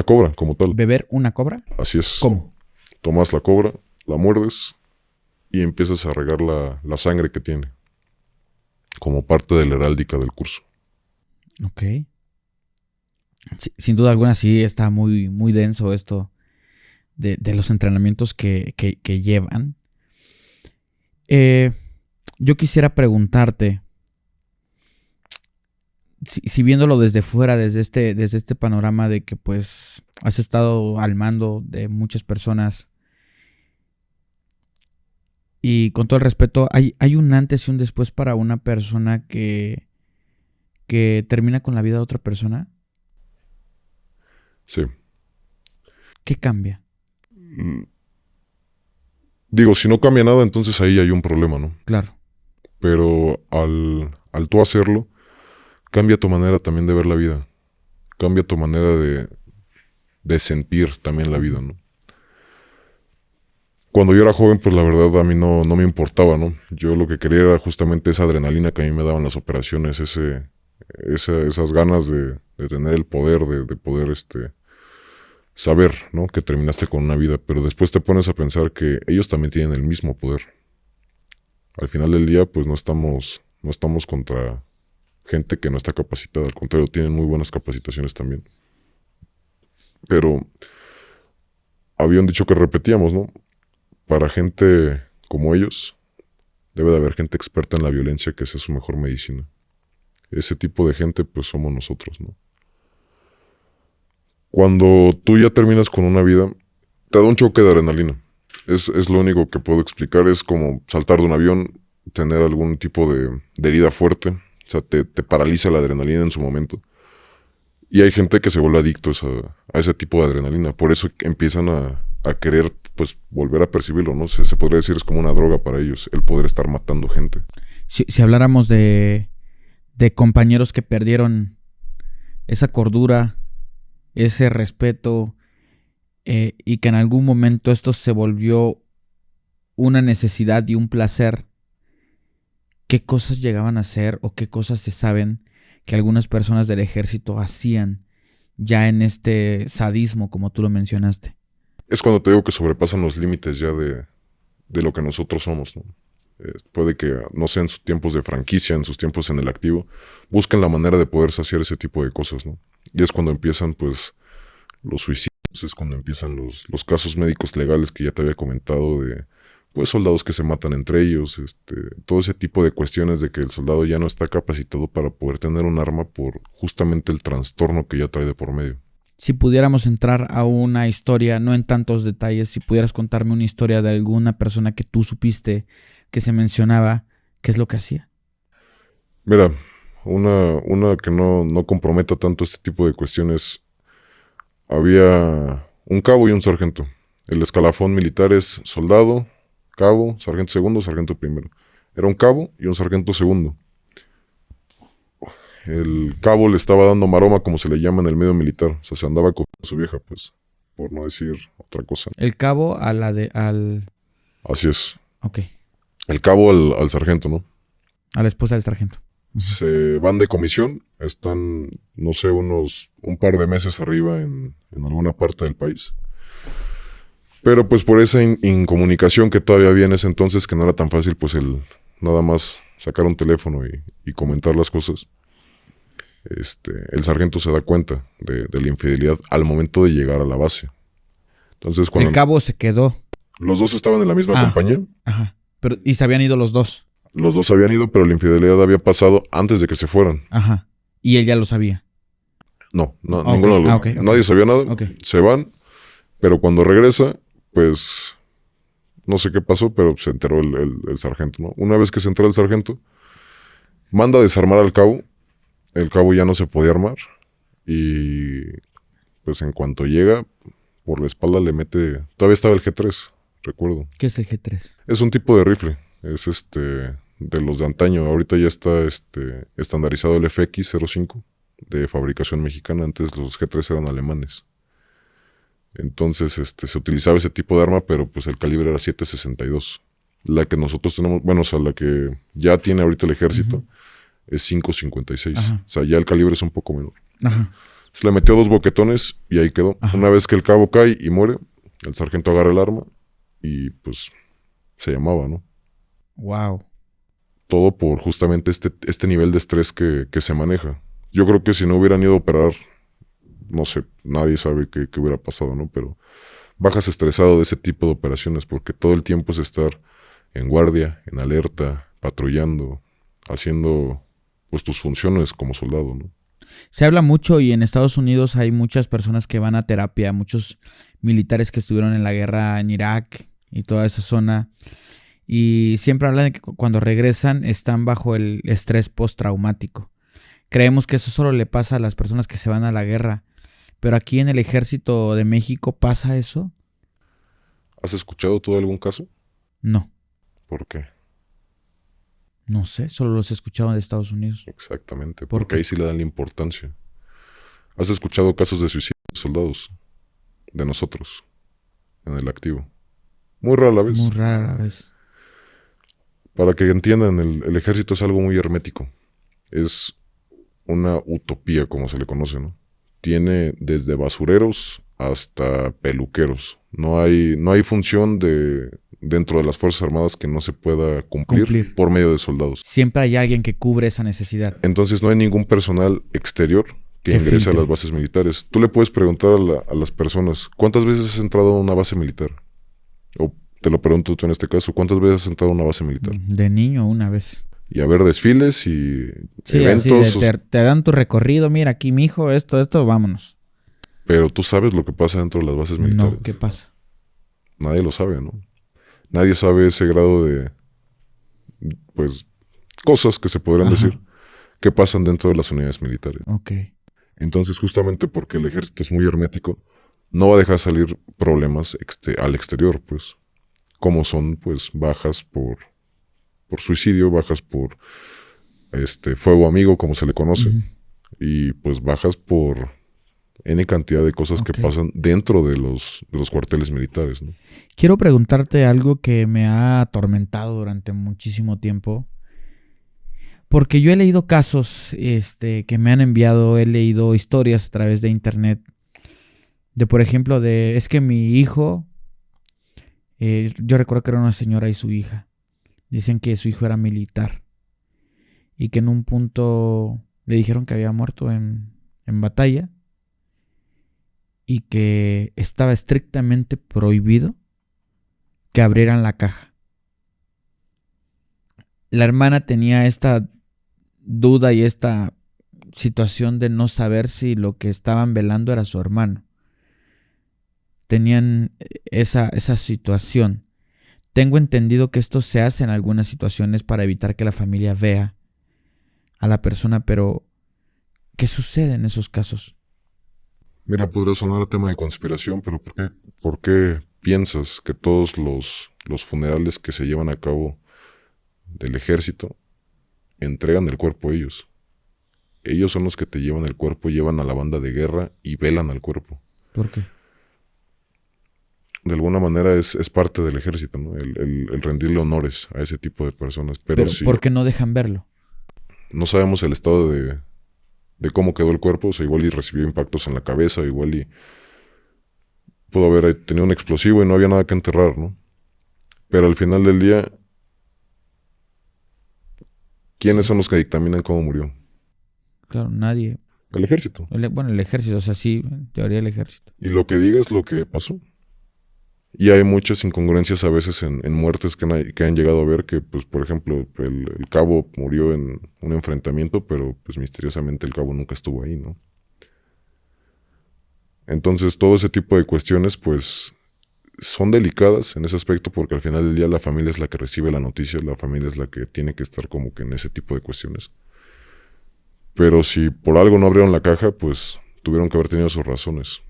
cobra como tal. ¿Beber una cobra? Así es. ¿Cómo? Tomas la cobra, la muerdes y empiezas a regar la sangre que tiene. Como parte de la heráldica del curso. Ok. Sin duda alguna sí está muy, muy denso esto de los entrenamientos que llevan. Yo quisiera preguntarte, si viéndolo desde fuera, desde este panorama de que pues has estado al mando de muchas personas y con todo el respeto, ¿hay un antes y un después para una persona que termina con la vida de otra persona? Sí. ¿Qué cambia? Digo, si no cambia nada, entonces ahí hay un problema, ¿no? Claro. Pero al tú hacerlo, cambia tu manera también de ver la vida. Cambia tu manera de sentir también la vida, ¿no? Cuando yo era joven, pues la verdad a mí no me importaba, ¿no? Yo lo que quería era justamente esa adrenalina que a mí me daban las operaciones, esas ganas de tener el poder, de poder saber, ¿no? Que terminaste con una vida. Pero después te pones a pensar que ellos también tienen el mismo poder. Al final del día, pues no estamos contra gente que no está capacitada. Al contrario, tienen muy buenas capacitaciones también. Pero había un dicho que repetíamos, ¿no? Para gente como ellos, debe de haber gente experta en la violencia que sea su mejor medicina. Ese tipo de gente, pues somos nosotros, ¿no? Cuando tú ya terminas con una vida, te da un choque de adrenalina. Es lo único que puedo explicar. Es como saltar de un avión, tener algún tipo de herida fuerte. O sea, te paraliza la adrenalina en su momento. Y hay gente que se vuelve adictos a ese tipo de adrenalina. Por eso empiezan a querer pues volver a percibirlo, ¿no? Se podría decir es como una droga para ellos, el poder estar matando gente. Si habláramos de compañeros que perdieron esa cordura, ese respeto, y que en algún momento esto se volvió una necesidad y un placer, ¿qué cosas llegaban a hacer o qué cosas se saben que algunas personas del ejército hacían ya en este sadismo, como tú lo mencionaste? Es cuando te digo que sobrepasan los límites ya de lo que nosotros somos, ¿no? puede que, no sé, en sus tiempos de franquicia, en sus tiempos en el activo, busquen la manera de poder saciar ese tipo de cosas, ¿no? Y es cuando empiezan, pues, los suicidios, es cuando empiezan los casos médicos legales que ya te había comentado de, pues, soldados que se matan entre ellos, todo ese tipo de cuestiones de que el soldado ya no está capacitado para poder tener un arma por justamente el trastorno que ya trae de por medio. Si pudiéramos entrar a una historia, no en tantos detalles, si pudieras contarme una historia de alguna persona que tú supiste que se mencionaba, ¿qué es lo que hacía? Mira, una que no comprometa tanto este tipo de cuestiones. Había un cabo y un sargento. El escalafón militar es soldado, cabo, sargento segundo, sargento primero. Era un cabo y un sargento segundo. El cabo le estaba dando maroma, como se le llama en el medio militar. O sea, se andaba con su vieja, pues, por no decir otra cosa. El cabo a la de... Así es. Ok. El cabo al sargento, ¿no? A la esposa del sargento. Se van de comisión, están, no sé, un par de meses arriba en alguna parte del país. Pero pues por esa incomunicación que todavía había en ese entonces, que no era tan fácil, pues el nada más sacar un teléfono y comentar las cosas, el sargento se da cuenta de la infidelidad al momento de llegar a la base. Entonces cuando El cabo se quedó. los dos estaban en la misma compañía, Ajá. Y se habían ido los dos. los dos habían ido, pero la infidelidad había pasado antes de que se fueran. Ajá. Y él ya lo sabía. No, Okay. ninguno de los Okay. nadie sabía nada. Okay. Se van, pero cuando regresa, pues no sé qué pasó, pero se enteró el sargento, ¿no? Una vez que se entera el sargento, manda a desarmar al cabo. El cabo ya no se podía armar. Y pues en cuanto llega, por la espalda le mete... Todavía estaba el G3, recuerdo. ¿Qué es el G3? Es un tipo de rifle. Es de los de antaño. Ahorita ya está estandarizado el FX-05 de fabricación mexicana. Antes los G3 eran alemanes. Entonces se utilizaba ese tipo de arma, pero pues el calibre era 7.62. La que nosotros tenemos, bueno, o sea, la que ya tiene ahorita el ejército, es 5.56. Ajá. O sea, ya el calibre es un poco menor. Ajá. Se le metió 2 boquetones y ahí quedó. Ajá. Una vez que el cabo cae y muere, el sargento agarra el arma y pues se llamaba, ¿no? Wow. Todo por justamente este nivel de estrés que se maneja. Yo creo que si no hubieran ido a operar, no sé, nadie sabe qué hubiera pasado, ¿no? Pero bajas estresado de ese tipo de operaciones porque todo el tiempo es estar en guardia, en alerta, patrullando, haciendo pues tus funciones como soldado, ¿no? Se habla mucho y en Estados Unidos hay muchas personas que van a terapia, muchos militares que estuvieron en la guerra en Irak y toda esa zona. Y siempre hablan de que cuando regresan están bajo el estrés postraumático. Creemos que eso solo le pasa a las personas que se van a la guerra. Pero aquí en el Ejército de México, ¿pasa eso? ¿Has escuchado tú de algún caso? No. ¿Por qué? No sé, solo los he escuchado de Estados Unidos. Exactamente, ¿Por porque qué? ahí sí le dan la importancia. ¿Has escuchado casos de suicidio de soldados? De nosotros, en el activo. Muy rara la vez. Muy rara vez. Para que entiendan, el ejército es algo muy hermético. Es una utopía, como se le conoce, ¿no? Tiene desde basureros hasta peluqueros. No hay función dentro de las Fuerzas Armadas que no se pueda cumplir por medio de soldados. Siempre hay alguien que cubre esa necesidad. Entonces no hay ningún personal exterior que ingrese a las bases militares. Tú le puedes preguntar a las personas, ¿cuántas veces has entrado a una base militar? O te lo pregunto tú en este caso, ¿cuántas veces has entrado a una base militar? De niño una vez. Y a ver desfiles y sí, eventos. Así te dan tu recorrido, mira aquí mijo, esto, vámonos. Pero tú sabes lo que pasa dentro de las bases militares. No, ¿qué pasa? Nadie lo sabe, ¿no? Nadie sabe ese grado de, pues, cosas que se podrían decir que pasan dentro de las unidades militares. Ok. Entonces, justamente porque el ejército es muy hermético, no va a dejar salir problemas al exterior, pues. Como son, pues, bajas por suicidio, bajas por fuego amigo, como se le conoce, y pues bajas por N cantidad de cosas que pasan dentro de los cuarteles militares, ¿no? Quiero preguntarte algo que me ha atormentado durante muchísimo tiempo. Porque yo he leído casos que me han enviado, he leído historias a través de internet. De, por ejemplo, es que mi hijo, yo recuerdo que era una señora y su hija. Dicen que su hijo era militar y que en un punto le dijeron que había muerto en batalla y que estaba estrictamente prohibido que abrieran la caja. La hermana tenía esta duda y esta situación de no saber si lo que estaban velando era su hermano. Tenían esa situación. Tengo entendido que esto se hace en algunas situaciones para evitar que la familia vea a la persona, pero ¿qué sucede en esos casos? Mira, podría sonar a tema de conspiración, pero ¿por qué piensas que todos los funerales que se llevan a cabo del ejército entregan el cuerpo a ellos? Ellos son los que te llevan el cuerpo, llevan a la banda de guerra y velan al cuerpo. ¿Por qué? De alguna manera es parte del ejército, ¿no? El rendirle honores a ese tipo de personas. Pero sí, ¿por qué no dejan verlo? no sabemos el estado de cómo quedó el cuerpo. O sea, igual y recibió impactos en la cabeza, igual y pudo haber tenido un explosivo y no había nada que enterrar, ¿no? Pero al final del día, ¿quiénes son los que dictaminan cómo murió? Claro, nadie. El ejército. El ejército, o sea, sí, en teoría el ejército. Y lo que diga es lo que pasó. Y hay muchas incongruencias a veces en muertes que han llegado a ver que, pues, por ejemplo, el cabo murió en un enfrentamiento, pero pues misteriosamente el cabo nunca estuvo ahí, ¿no? Entonces todo ese tipo de cuestiones, pues, son delicadas en ese aspecto porque al final del día la familia es la que recibe la noticia, la familia es la que tiene que estar como que en ese tipo de cuestiones. Pero si por algo no abrieron la caja, pues tuvieron que haber tenido sus razones.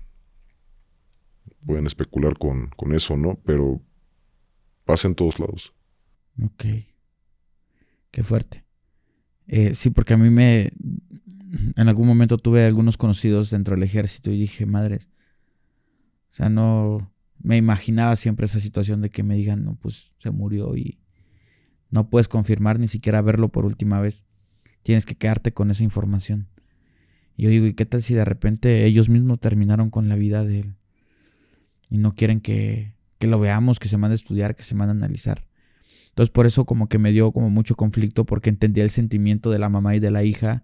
Pueden especular con eso, ¿no? Pero pasa en todos lados. Ok. Qué fuerte. Sí, porque a mí en algún momento tuve algunos conocidos dentro del ejército y dije, madres. O sea, no... Me imaginaba siempre esa situación de que me digan, no, pues se murió y no puedes confirmar ni siquiera verlo por última vez. Tienes que quedarte con esa información. Y yo digo, ¿y qué tal si de repente ellos mismos terminaron con la vida de él? Y no quieren que lo veamos, que se mande a estudiar, que se mande a analizar. Entonces por eso como que me dio como mucho conflicto porque entendía el sentimiento de la mamá y de la hija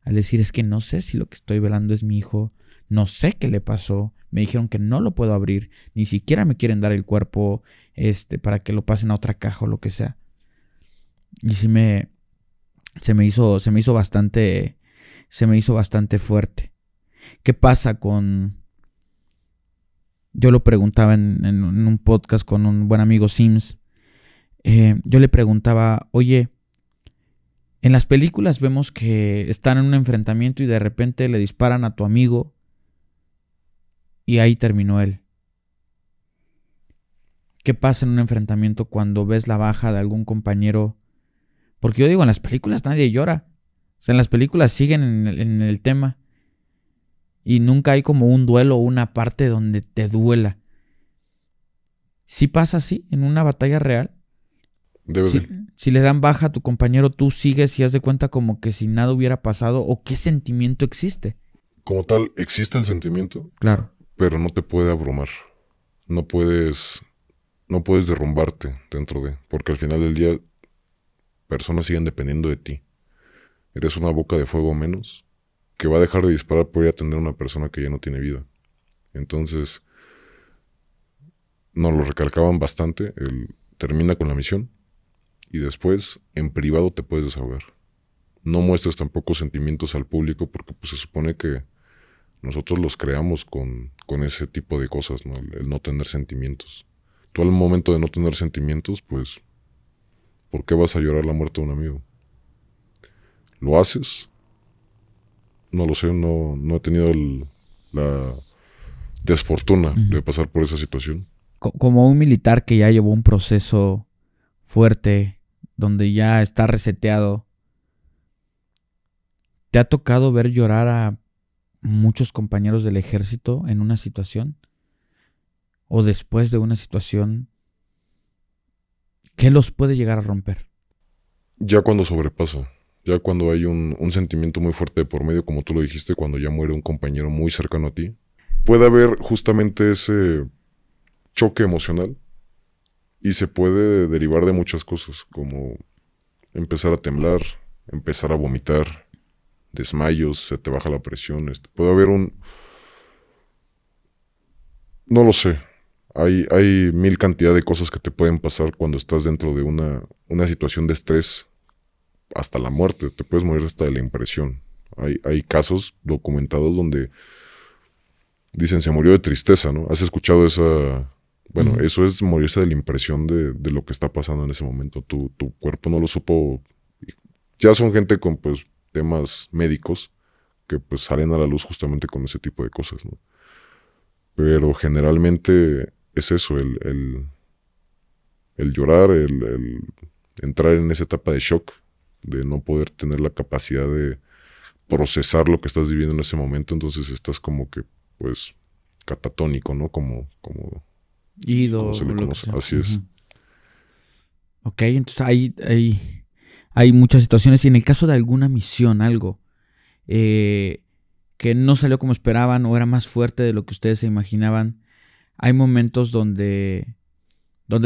al decir, es que no sé si lo que estoy velando es mi hijo, no sé qué le pasó, me dijeron que no lo puedo abrir, ni siquiera me quieren dar el cuerpo para que lo pasen a otra caja o lo que sea. Y sí se me hizo bastante fuerte. ¿Qué pasa con... Yo lo preguntaba en un podcast con un buen amigo Sims. Yo le preguntaba, oye, en las películas vemos que están en un enfrentamiento y de repente le disparan a tu amigo y ahí terminó él. ¿Qué pasa en un enfrentamiento cuando ves la baja de algún compañero? Porque yo digo, en las películas nadie llora. O sea, en las películas siguen en el tema. Y nunca hay como un duelo o una parte donde te duela. ¿Sí pasa así en una batalla real? Si le dan baja a tu compañero, tú sigues y haz de cuenta como que si nada hubiera pasado. ¿O qué sentimiento existe? Como tal, existe el sentimiento. Claro. Pero no te puede abrumar. No puedes derrumbarte dentro de... Porque al final del día, personas siguen dependiendo de ti. Eres una boca de fuego menos que va a dejar de disparar por ir a atender a una persona que ya no tiene vida. Entonces, nos lo recalcaban bastante. Él termina con la misión y después, en privado, te puedes desahogar. No muestres tampoco sentimientos al público porque pues, se supone que nosotros los creamos con ese tipo de cosas, ¿no? El no tener sentimientos. Tú al momento de no tener sentimientos, pues, ¿por qué vas a llorar la muerte de un amigo? ¿Lo haces? No lo sé, no he tenido la desfortuna de pasar por esa situación. Como un militar que ya llevó un proceso fuerte, donde ya está reseteado, ¿te ha tocado ver llorar a muchos compañeros del ejército en una situación? ¿O después de una situación? ¿Qué los puede llegar a romper? Ya cuando sobrepasa. Ya cuando hay un sentimiento muy fuerte de por medio, como tú lo dijiste, cuando ya muere un compañero muy cercano a ti, puede haber justamente ese choque emocional Y se puede derivar de muchas cosas, como empezar a temblar, empezar a vomitar, desmayos, se te baja la presión. Puede haber no lo sé. Hay mil cantidad de cosas que te pueden pasar cuando estás dentro de una situación de estrés, hasta la muerte. Te puedes morir hasta de la impresión. Hay casos documentados donde dicen se murió de tristeza, ¿no? ¿Has escuchado esa? Bueno, eso es morirse de la impresión de lo que está pasando en ese momento. Tu cuerpo no lo supo. Ya son gente con pues temas médicos que pues salen a la luz justamente con ese tipo de cosas, ¿no? Pero generalmente es eso, el llorar, el entrar en esa etapa de shock, de no poder tener la capacidad de procesar lo que estás viviendo en ese momento. Entonces estás como que pues catatónico, ¿no? Como Ido, se le conoce. Así es. Ok, entonces hay muchas situaciones. Y en el caso de alguna misión, algo que no salió como esperaban o era más fuerte de lo que ustedes se imaginaban, hay momentos donde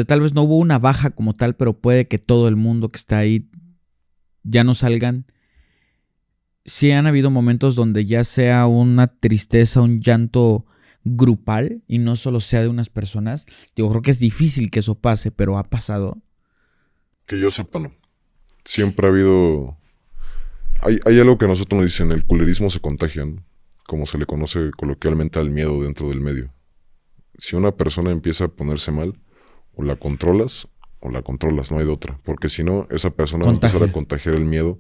tal vez no hubo una baja como tal, pero puede que todo el mundo que está ahí ya no salgan. Sí han habido momentos donde ya sea una tristeza, un llanto grupal y no solo sea de unas personas. Yo creo que es difícil que eso pase, pero ha pasado. Que yo sepa, no. Siempre ha habido... Hay algo que nosotros nos dicen, el culerismo se contagia, ¿no? Como se le conoce coloquialmente al miedo dentro del medio. Si una persona empieza a ponerse mal, o la controlas, no hay de otra. Porque si no, esa persona va a empezar a contagiar el miedo.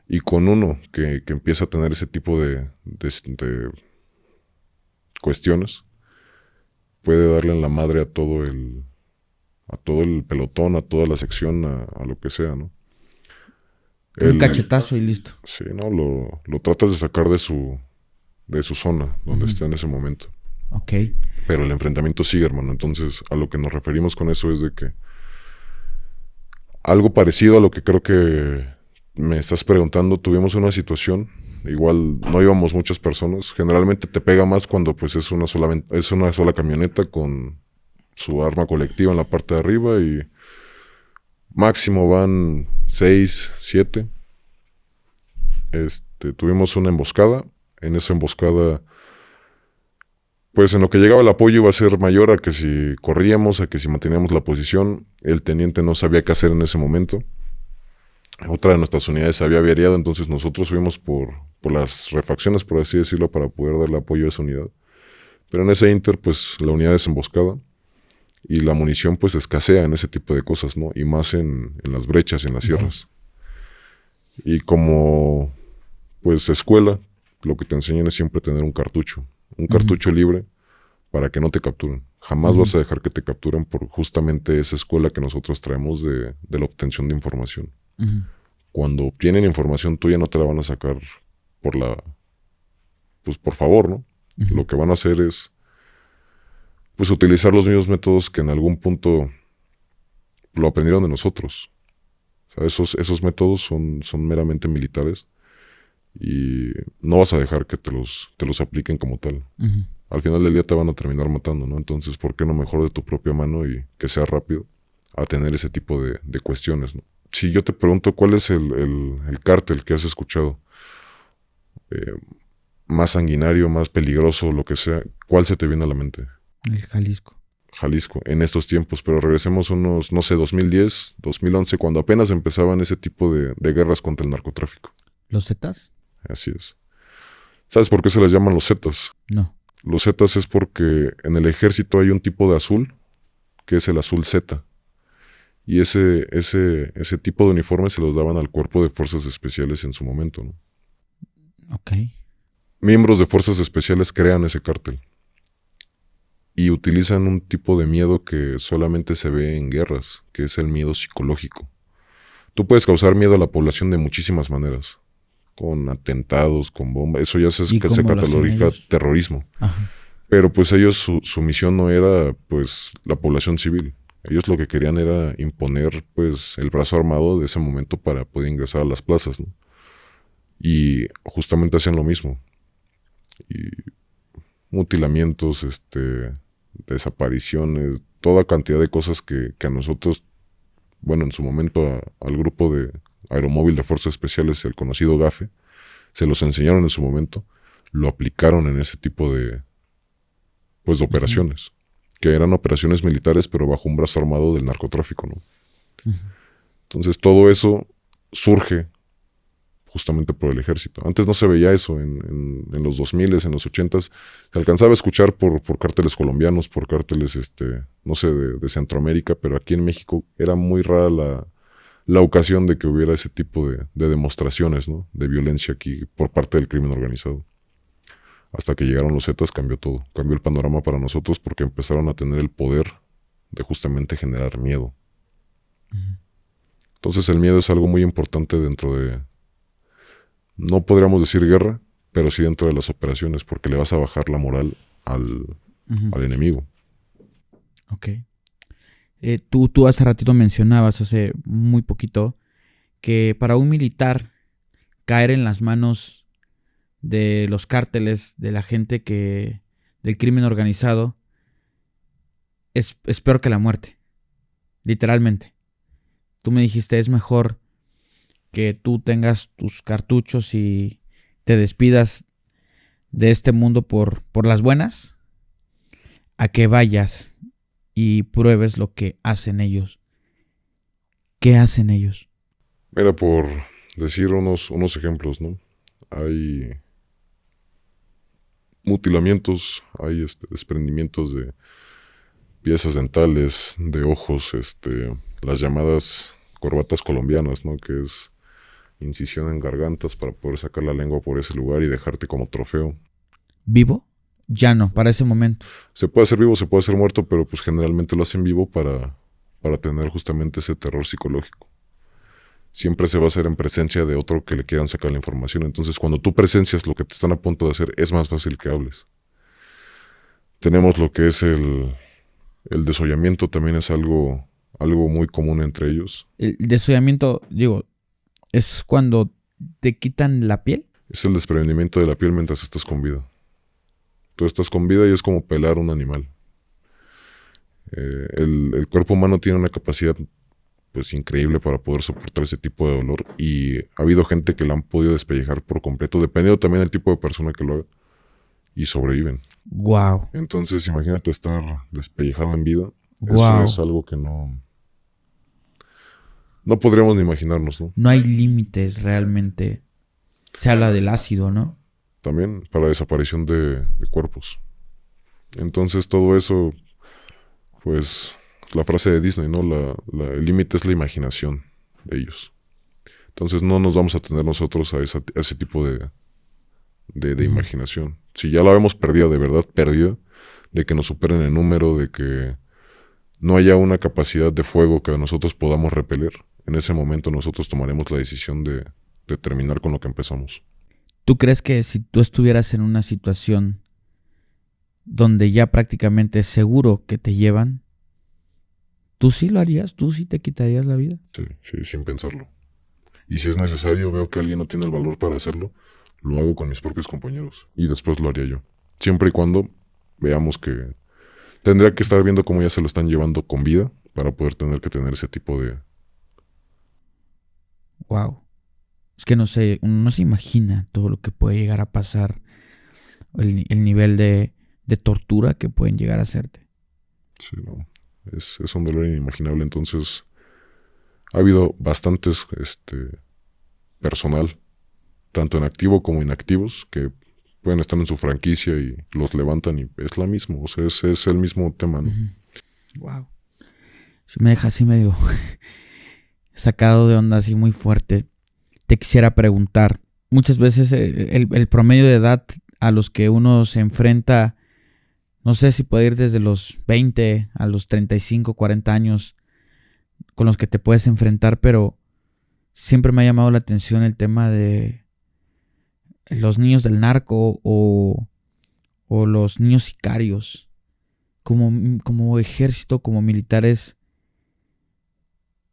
Y con uno que empieza a tener ese tipo de cuestiones, puede darle en la madre a todo el pelotón, a toda la sección, a lo que sea, ¿no? Un cachetazo y listo. Sí, ¿no? Lo tratas de sacar de su zona, donde está en ese momento. Ok. Pero el enfrentamiento sigue, hermano. Entonces, a lo que nos referimos con eso es de que algo parecido a lo que creo que me estás preguntando, tuvimos una situación, igual no íbamos muchas personas. Generalmente te pega más cuando pues es una sola camioneta con su arma colectiva en la parte de arriba y máximo van 6, 7. Tuvimos una emboscada. En esa emboscada, pues en lo que llegaba el apoyo iba a ser mayor a que si corríamos, a que si manteníamos la posición. El teniente no sabía qué hacer en ese momento. Otra de nuestras unidades se había averiado, entonces nosotros fuimos por las refacciones, por así decirlo, para poder darle apoyo a esa unidad. Pero en ese inter, pues la unidad es emboscada y la munición pues escasea en ese tipo de cosas, ¿no? Y más en las brechas, en las sierras. Y como pues escuela, lo que te enseñan es siempre tener un cartucho libre para que no te capturen. Jamás vas a dejar que te capturen por justamente esa escuela que nosotros traemos de la obtención de información. Cuando obtienen información tuya no te la van a sacar por favor, ¿no? Lo que van a hacer es pues utilizar los mismos métodos que en algún punto lo aprendieron de nosotros. O sea, esos métodos son meramente militares y no vas a dejar que te los apliquen como tal. Al final del día te van a terminar matando, ¿no? Entonces, ¿por qué no mejor de tu propia mano y que sea rápido a tener ese tipo de cuestiones, ¿no? Si yo te pregunto cuál es el cártel que has escuchado, más sanguinario, más peligroso, lo que sea, ¿cuál se te viene a la mente? El Jalisco. Jalisco, en estos tiempos, pero regresemos unos, no sé, 2010, 2011, cuando apenas empezaban ese tipo de guerras contra el narcotráfico. ¿Los Zetas? Así es. ¿Sabes por qué se les llaman los Zetas? No. Los Zetas es porque en el ejército hay un tipo de azul, que es el azul Z. Y ese tipo de uniformes se los daban al cuerpo de fuerzas especiales en su momento, ¿no? Ok. Miembros de fuerzas especiales crean ese cártel. Y utilizan un tipo de miedo que solamente se ve en guerras, que es el miedo psicológico. Tú puedes causar miedo a la población de muchísimas maneras. Con atentados, con bombas. Eso ya se cataloga terrorismo. Ajá. Pero pues ellos, su misión no era pues la población civil. Ellos lo que querían era imponer pues el brazo armado de ese momento para poder ingresar a las plazas, ¿no? Y justamente hacían lo mismo. Y mutilamientos, desapariciones, toda cantidad de cosas que a nosotros, bueno, en su momento al grupo de Aeromóvil de Fuerzas Especiales, el conocido GAFE, se los enseñaron en su momento, lo aplicaron en ese tipo de operaciones, que eran operaciones militares, pero bajo un brazo armado del narcotráfico, ¿no? Entonces todo eso surge justamente por el ejército. Antes no se veía eso, en los 2000, en los 80s, se alcanzaba a escuchar por cárteles colombianos, por cárteles, no sé, de Centroamérica, pero aquí en México era muy rara la ocasión de que hubiera ese tipo de demostraciones, ¿no? De violencia aquí por parte del crimen organizado. Hasta que llegaron los Zetas cambió todo, cambió el panorama para nosotros porque empezaron a tener el poder de justamente generar miedo. Entonces el miedo es algo muy importante dentro de, no podríamos decir guerra, pero sí dentro de las operaciones, porque le vas a bajar la moral al enemigo. Ok. Tú hace ratito mencionabas, hace muy poquito, que para un militar caer en las manos de los cárteles, de la gente del crimen organizado, es peor que la muerte. Literalmente. Tú me dijiste, es mejor que tú tengas tus cartuchos y te despidas de este mundo por las buenas, a que vayas y pruebes lo que hacen ellos. ¿Qué hacen ellos? Mira, por decir unos ejemplos, ¿no? Hay mutilamientos, hay desprendimientos de piezas dentales, de ojos, las llamadas corbatas colombianas, ¿no? Que es incisión en gargantas para poder sacar la lengua por ese lugar y dejarte como trofeo. ¿Vivo? Ya no, para ese momento. Se puede hacer vivo, se puede hacer muerto, pero pues generalmente lo hacen vivo para tener justamente ese terror psicológico. Siempre se va a hacer en presencia de otro que le quieran sacar la información. Entonces, cuando tú presencias lo que te están a punto de hacer, es más fácil que hables. Tenemos lo que es el desollamiento, también es algo muy común entre ellos. El desollamiento, digo, es cuando te quitan la piel. Es el desprendimiento de la piel mientras estás con vida. Tú estás con vida y es como pelar un animal. El cuerpo humano tiene una capacidad pues increíble para poder soportar ese tipo de dolor, y ha habido gente que la han podido despellejar por completo, dependiendo también del tipo de persona que lo haga, y sobreviven. Wow. Entonces imagínate estar despellejado en vida. Wow. Eso es algo que no podríamos ni imaginarnos, ¿no? No hay límites realmente. Se habla del ácido, ¿no? También para desaparición de cuerpos. Entonces todo eso, pues la frase de Disney, ¿no? El límite es la imaginación de ellos. Entonces no nos vamos a tener nosotros a ese tipo de imaginación. Si ya la vemos perdida, de verdad perdida, de que nos superen en número, de que no haya una capacidad de fuego que nosotros podamos repeler, en ese momento nosotros tomaremos la decisión de terminar con lo que empezamos. ¿Tú crees que si tú estuvieras en una situación donde ya prácticamente es seguro que te llevan, tú sí lo harías? ¿Tú sí te quitarías la vida? Sí, sin pensarlo. Y si es necesario, veo que alguien no tiene el valor para hacerlo, lo hago con mis propios compañeros. Y después lo haría yo. Siempre y cuando veamos que tendría que estar viendo cómo ya se lo están llevando con vida para poder tener ese tipo de... Wow. Es que no sé, uno no se imagina todo lo que puede llegar a pasar, el nivel de tortura que pueden llegar a hacerte. Sí, no. Es un dolor inimaginable. Entonces, ha habido bastantes personal, tanto en activo como inactivos, que pueden estar en su franquicia y los levantan y es la misma. O sea, es el mismo tema, ¿no? Wow. Me deja así medio sacado de onda, así muy fuerte. Te quisiera preguntar, muchas veces el promedio de edad a los que uno se enfrenta, no sé si puede ir desde los 20 a los 35, 40 años con los que te puedes enfrentar, pero siempre me ha llamado la atención el tema de los niños del narco o los niños sicarios. Como ejército, como militares,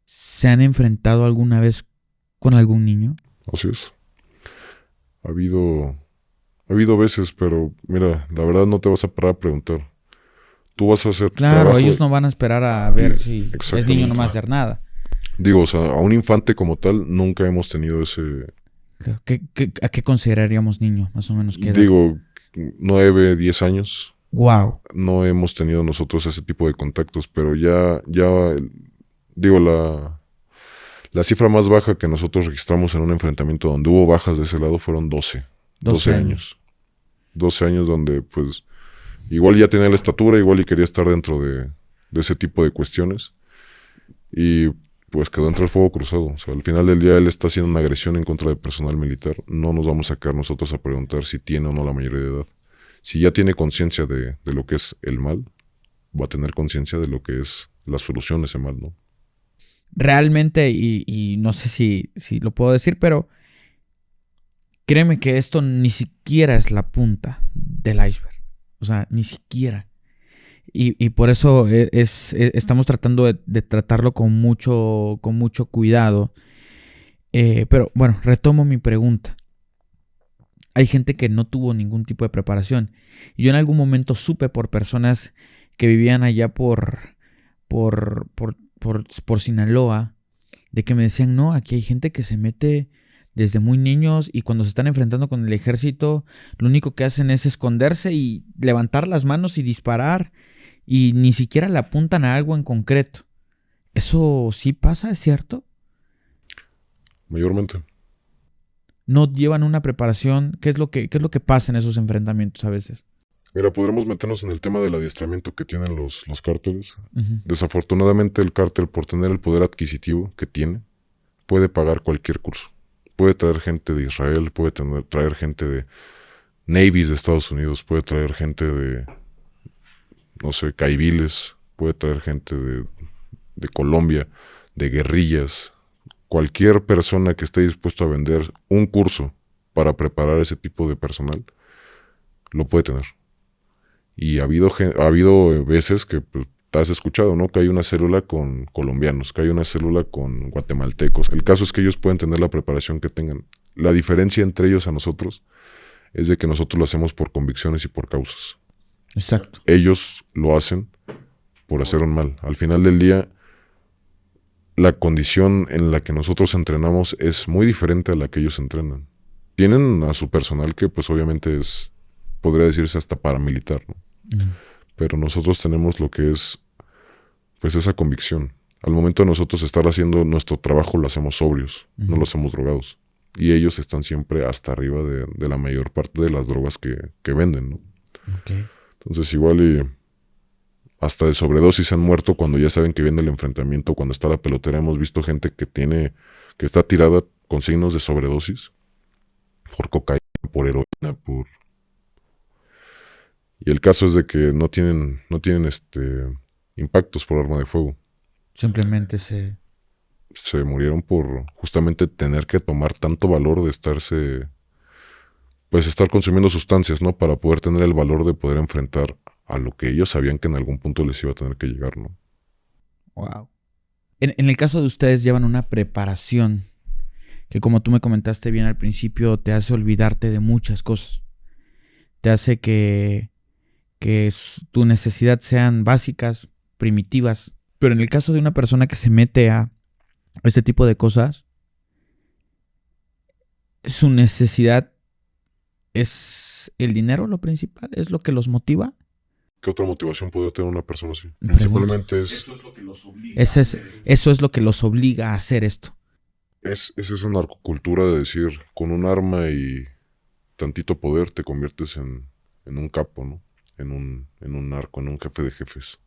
¿se han enfrentado alguna vez con algún niño? Así es. Ha habido veces, pero mira, la verdad no te vas a parar a preguntar. tú vas a hacer tu Claro, trabajo. ellos no van a esperar a ver si es Exactamente. niño, no va a hacer nada. Digo, o sea, a un infante como tal nunca hemos tenido ese... Claro. ¿A qué consideraríamos niño? Más o menos, ¿qué edad? Digo, 9, 10 años. Wow. No hemos tenido nosotros ese tipo de contactos, pero digo, la cifra más baja que nosotros registramos en un enfrentamiento donde hubo bajas de ese lado fueron 12 años. 12 años donde, pues, igual ya tenía la estatura, igual y quería estar dentro de ese tipo de cuestiones. Y pues quedó entre el fuego cruzado. O sea, al final del día él está haciendo una agresión en contra de personal militar. No nos vamos a quedar nosotros a preguntar si tiene o no la mayoría de edad. Si ya tiene conciencia de lo que es el mal, va a tener conciencia de lo que es la solución a ese mal, ¿no? Realmente, y no sé si lo puedo decir, pero créeme que esto ni siquiera es la punta del iceberg. O sea, ni siquiera. Y por eso estamos tratando de tratarlo con mucho cuidado. Pero bueno, retomo mi pregunta. Hay gente que no tuvo ningún tipo de preparación. Yo en algún momento supe por personas que vivían allá por Sinaloa, de que me decían, no, aquí hay gente que se mete desde muy niños y cuando se están enfrentando con el ejército, lo único que hacen es esconderse y levantar las manos y disparar. Y ni siquiera le apuntan a algo en concreto. ¿Eso sí pasa? ¿Es cierto? Mayormente. ¿No llevan una preparación? ¿Qué es lo que pasa en esos enfrentamientos a veces? Mira, podremos meternos en el tema del adiestramiento que tienen los cárteles. Uh-huh. Desafortunadamente el cártel, por tener el poder adquisitivo que tiene, puede pagar cualquier curso. Puede traer gente de Israel, puede traer gente de navies de Estados Unidos, puede traer gente de, no sé, caiviles, puede traer gente de Colombia, de guerrillas. Cualquier persona que esté dispuesto a vender un curso para preparar ese tipo de personal, lo puede tener. Y ha habido veces que pues, has escuchado, ¿no? Que hay una célula con colombianos, que hay una célula con guatemaltecos. El caso es que ellos pueden tener la preparación que tengan. La diferencia entre ellos a nosotros es de que nosotros lo hacemos por convicciones y por causas. Exacto. Ellos lo hacen por hacer un mal. Al final del día, la condición en la que nosotros entrenamos es muy diferente a la que ellos entrenan. Tienen a su personal que pues obviamente es, podría decirse hasta paramilitar, ¿no? Uh-huh. Pero nosotros tenemos lo que es pues esa convicción. Al momento de nosotros estar haciendo nuestro trabajo lo hacemos sobrios, uh-huh. No lo hacemos drogados. Y ellos están siempre hasta arriba de la mayor parte de las drogas que venden, ¿no? Okay. Entonces igual y hasta de sobredosis se han muerto cuando ya saben que viene el enfrentamiento, cuando está la pelotera. Hemos visto gente que está tirada con signos de sobredosis por cocaína, por heroína, y el caso es de que no tienen impactos por arma de fuego. Simplemente se murieron por justamente tener que tomar tanto valor de estar consumiendo sustancias, ¿no? Para poder tener el valor de poder enfrentar a lo que ellos sabían que en algún punto les iba a tener que llegar, ¿no? Wow. En el caso de ustedes llevan una preparación que, como tú me comentaste bien al principio, te hace olvidarte de muchas cosas. Te hace que tu necesidad sean básicas, primitivas. Pero en el caso de una persona que se mete a este tipo de cosas, su necesidad es el dinero lo principal, es lo que los motiva. ¿Qué otra motivación podría tener una persona así? Principalmente eso es lo que los obliga. Eso es lo que los obliga a hacer esto. Es esa narcocultura de decir, con un arma y tantito poder te conviertes en un capo, ¿no? En un narco, en un jefe de jefes.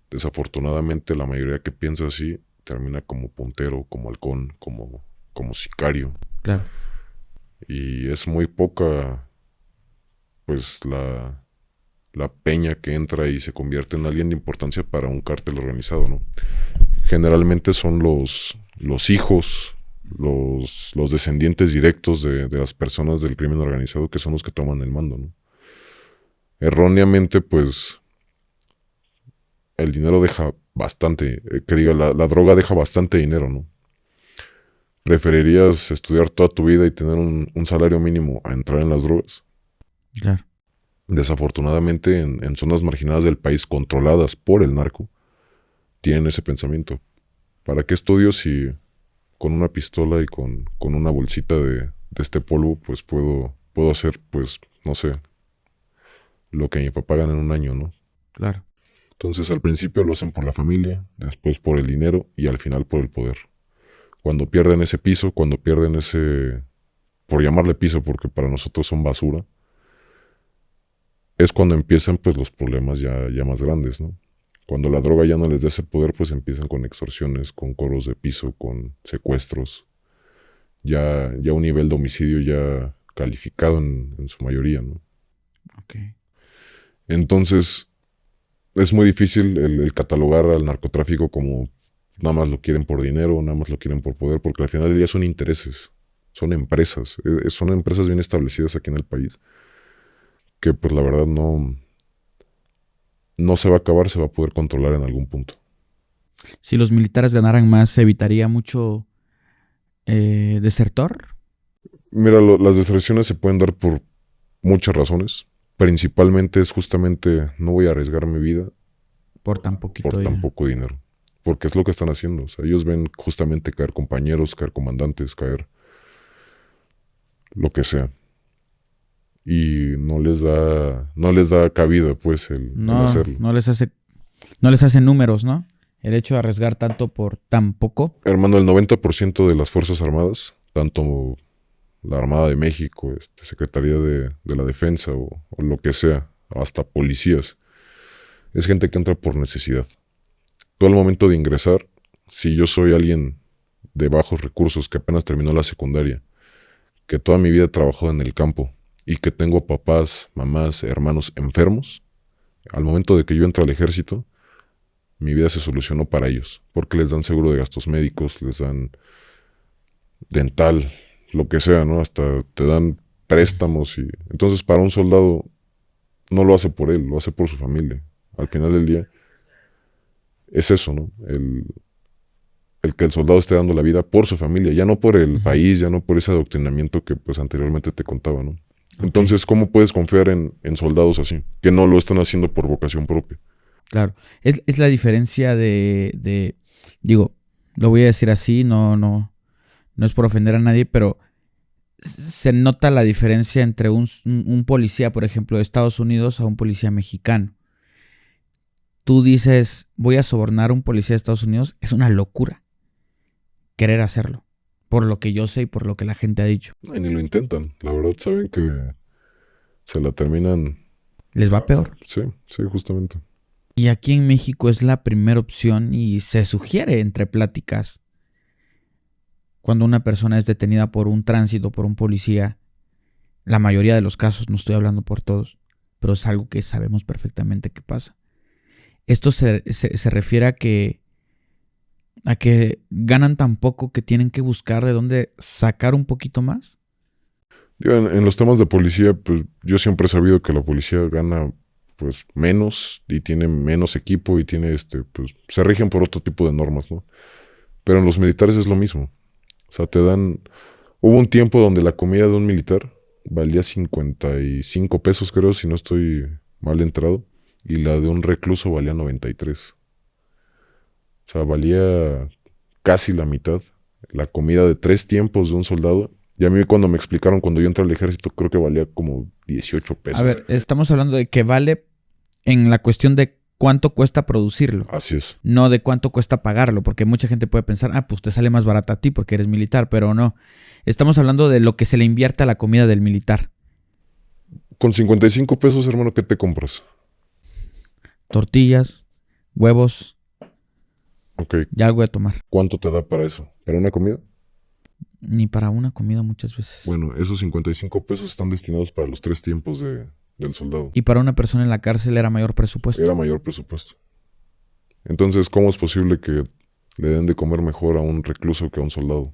Desafortunadamente la mayoría que piensa así termina como puntero, como halcón, como sicario. Claro. Y es muy poca pues la peña que entra y se convierte en alguien de importancia para un cártel organizado, ¿no? Generalmente son los hijos, los descendientes directos de las personas del crimen organizado que son los que toman el mando, ¿no? Erróneamente, pues, el dinero deja bastante, la droga deja bastante dinero, ¿no? ¿Preferirías estudiar toda tu vida y tener un salario mínimo a entrar en las drogas? Claro. desafortunadamente en zonas marginadas del país controladas por el narco, tienen ese pensamiento. ¿Para qué estudio si con una pistola y con una bolsita de este polvo, pues puedo hacer, pues, no sé, lo que mi papá gana en un año, ¿no? Claro. Entonces al principio lo hacen por la familia, después por el dinero y al final por el poder. Cuando pierden ese piso, cuando pierden ese, por llamarle piso porque para nosotros son basura, es cuando empiezan pues los problemas ya más grandes, ¿no? Cuando la droga ya no les da ese poder, pues empiezan con extorsiones, con cobros de piso, con secuestros, ya un nivel de homicidio ya calificado en su mayoría, ¿no? Okay. Entonces, es muy difícil el catalogar al narcotráfico como nada más lo quieren por dinero, nada más lo quieren por poder, porque al final del día son intereses, son empresas bien establecidas aquí en el país, que pues la verdad no se va a acabar, se va a poder controlar en algún punto. Si los militares ganaran más, ¿se evitaría mucho desertor? Mira, las deserciones se pueden dar por muchas razones. Principalmente es justamente no voy a arriesgar mi vida por tan poquito por tan poco dinero. Porque es lo que están haciendo. O sea, ellos ven justamente caer compañeros, caer comandantes, caer lo que sea. Y no les da cabida, pues, el hacerlo. No les hace números, ¿no? El hecho de arriesgar tanto por tan poco. Hermano, el 90% de las Fuerzas Armadas, tanto la Armada de México, Secretaría de la Defensa o lo que sea, hasta policías, es gente que entra por necesidad. Tú al momento de ingresar, si yo soy alguien de bajos recursos que apenas terminó la secundaria, que toda mi vida trabajó en el campo y que tengo papás, mamás, hermanos enfermos, al momento de que yo entro al ejército, mi vida se solucionó para ellos, porque les dan seguro de gastos médicos, les dan dental, lo que sea, ¿no? Hasta te dan préstamos y entonces para un soldado no lo hace por él, lo hace por su familia. Al final del día es eso, ¿no? El que el soldado esté dando la vida por su familia, ya no por el país, ya no por ese adoctrinamiento que pues anteriormente te contaba, ¿no? Okay. Entonces, ¿cómo puedes confiar en soldados así? Que no lo están haciendo por vocación propia. Claro, es la diferencia de digo, lo voy a decir así, no es por ofender a nadie, pero se nota la diferencia entre un policía, por ejemplo, de Estados Unidos a un policía mexicano. Tú dices, voy a sobornar a un policía de Estados Unidos, es una locura querer hacerlo, por lo que yo sé y por lo que la gente ha dicho. Y ni lo intentan, la verdad saben que se la terminan. Les va peor. Sí, justamente. Y aquí en México es la primera opción y se sugiere entre pláticas. Cuando una persona es detenida por un tránsito, por un policía, la mayoría de los casos, no estoy hablando por todos, pero es algo que sabemos perfectamente que pasa. Esto se refiere a que ganan tan poco que tienen que buscar de dónde sacar un poquito más. En los temas de policía, pues yo siempre he sabido que la policía gana pues menos y tiene menos equipo y tiene pues se rigen por otro tipo de normas, ¿no? Pero en los militares es lo mismo. O sea, hubo un tiempo donde la comida de un militar valía 55 pesos, creo, si no estoy mal entrado, y la de un recluso valía 93. O sea, valía casi la mitad. La comida de 3 tiempos de un soldado. Y a mí cuando me explicaron, cuando yo entré al ejército, creo que valía como 18 pesos. A ver, estamos hablando de que vale en la cuestión de cuánto cuesta producirlo. Así es. No de cuánto cuesta pagarlo, porque mucha gente puede pensar, pues te sale más barata a ti porque eres militar, pero no. Estamos hablando de lo que se le invierte a la comida del militar. Con 55 pesos, hermano, ¿qué te compras? Tortillas, huevos. Ok. Y algo de tomar. ¿Cuánto te da para eso? ¿Para una comida? Ni para una comida muchas veces. Bueno, esos 55 pesos están destinados para los 3 tiempos del soldado. Y para una persona en la cárcel era mayor presupuesto. Era mayor presupuesto. Entonces, ¿cómo es posible que le den de comer mejor a un recluso que a un soldado?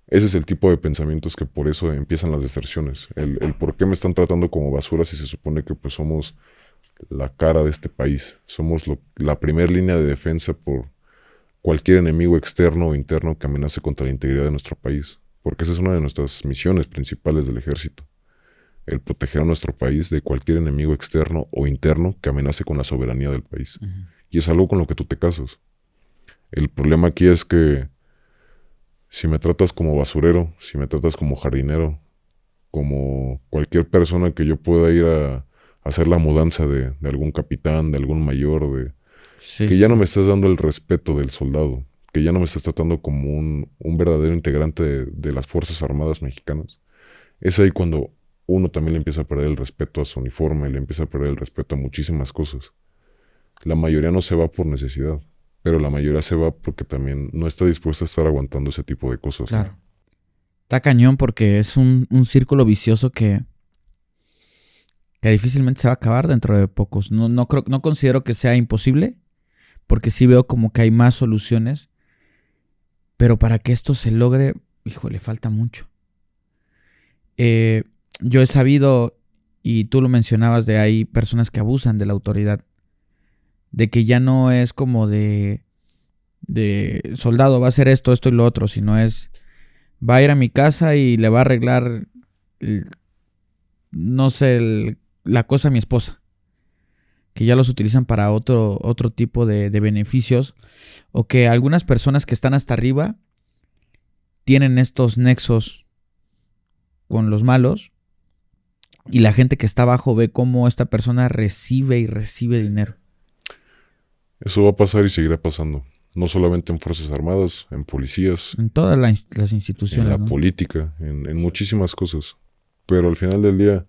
Ese es el tipo de pensamientos que por eso empiezan las deserciones. El por qué me están tratando como basura si se supone que pues somos la cara de este país. Somos la primera línea de defensa por cualquier enemigo externo o interno que amenace contra la integridad de nuestro país. Porque esa es una de nuestras misiones principales del ejército. el proteger a nuestro país de cualquier enemigo externo o interno que amenace con la soberanía del país. Y es algo con lo que tú te casas. El problema aquí es que si me tratas como basurero, si me tratas como jardinero, como cualquier persona que yo pueda ir a hacer la mudanza de algún capitán, de algún mayor, que ya no me estás dando el respeto del soldado, que ya no me estás tratando como un verdadero integrante de las Fuerzas Armadas mexicanas, es ahí cuando uno también le empieza a perder el respeto a su uniforme, le empieza a perder el respeto a muchísimas cosas. La mayoría no se va por necesidad, pero la mayoría se va porque también no está dispuesta a estar aguantando ese tipo de cosas. Claro. ¿No? Está cañón porque es un círculo vicioso que difícilmente se va a acabar dentro de pocos. No considero que sea imposible, porque sí veo como que hay más soluciones, pero para que esto se logre, híjole, falta mucho. Yo he sabido, y tú lo mencionabas, de hay personas que abusan de la autoridad, de que ya no es como de soldado va a hacer esto y lo otro, sino es va a ir a mi casa y le va a arreglar la cosa a mi esposa, que ya los utilizan para otro tipo de beneficios, o que algunas personas que están hasta arriba tienen estos nexos con los malos y la gente que está abajo ve cómo esta persona recibe dinero. Eso va a pasar y seguirá pasando. No solamente en Fuerzas Armadas, en policías. En todas las instituciones. En la ¿no? política, en muchísimas cosas. Pero al final del día,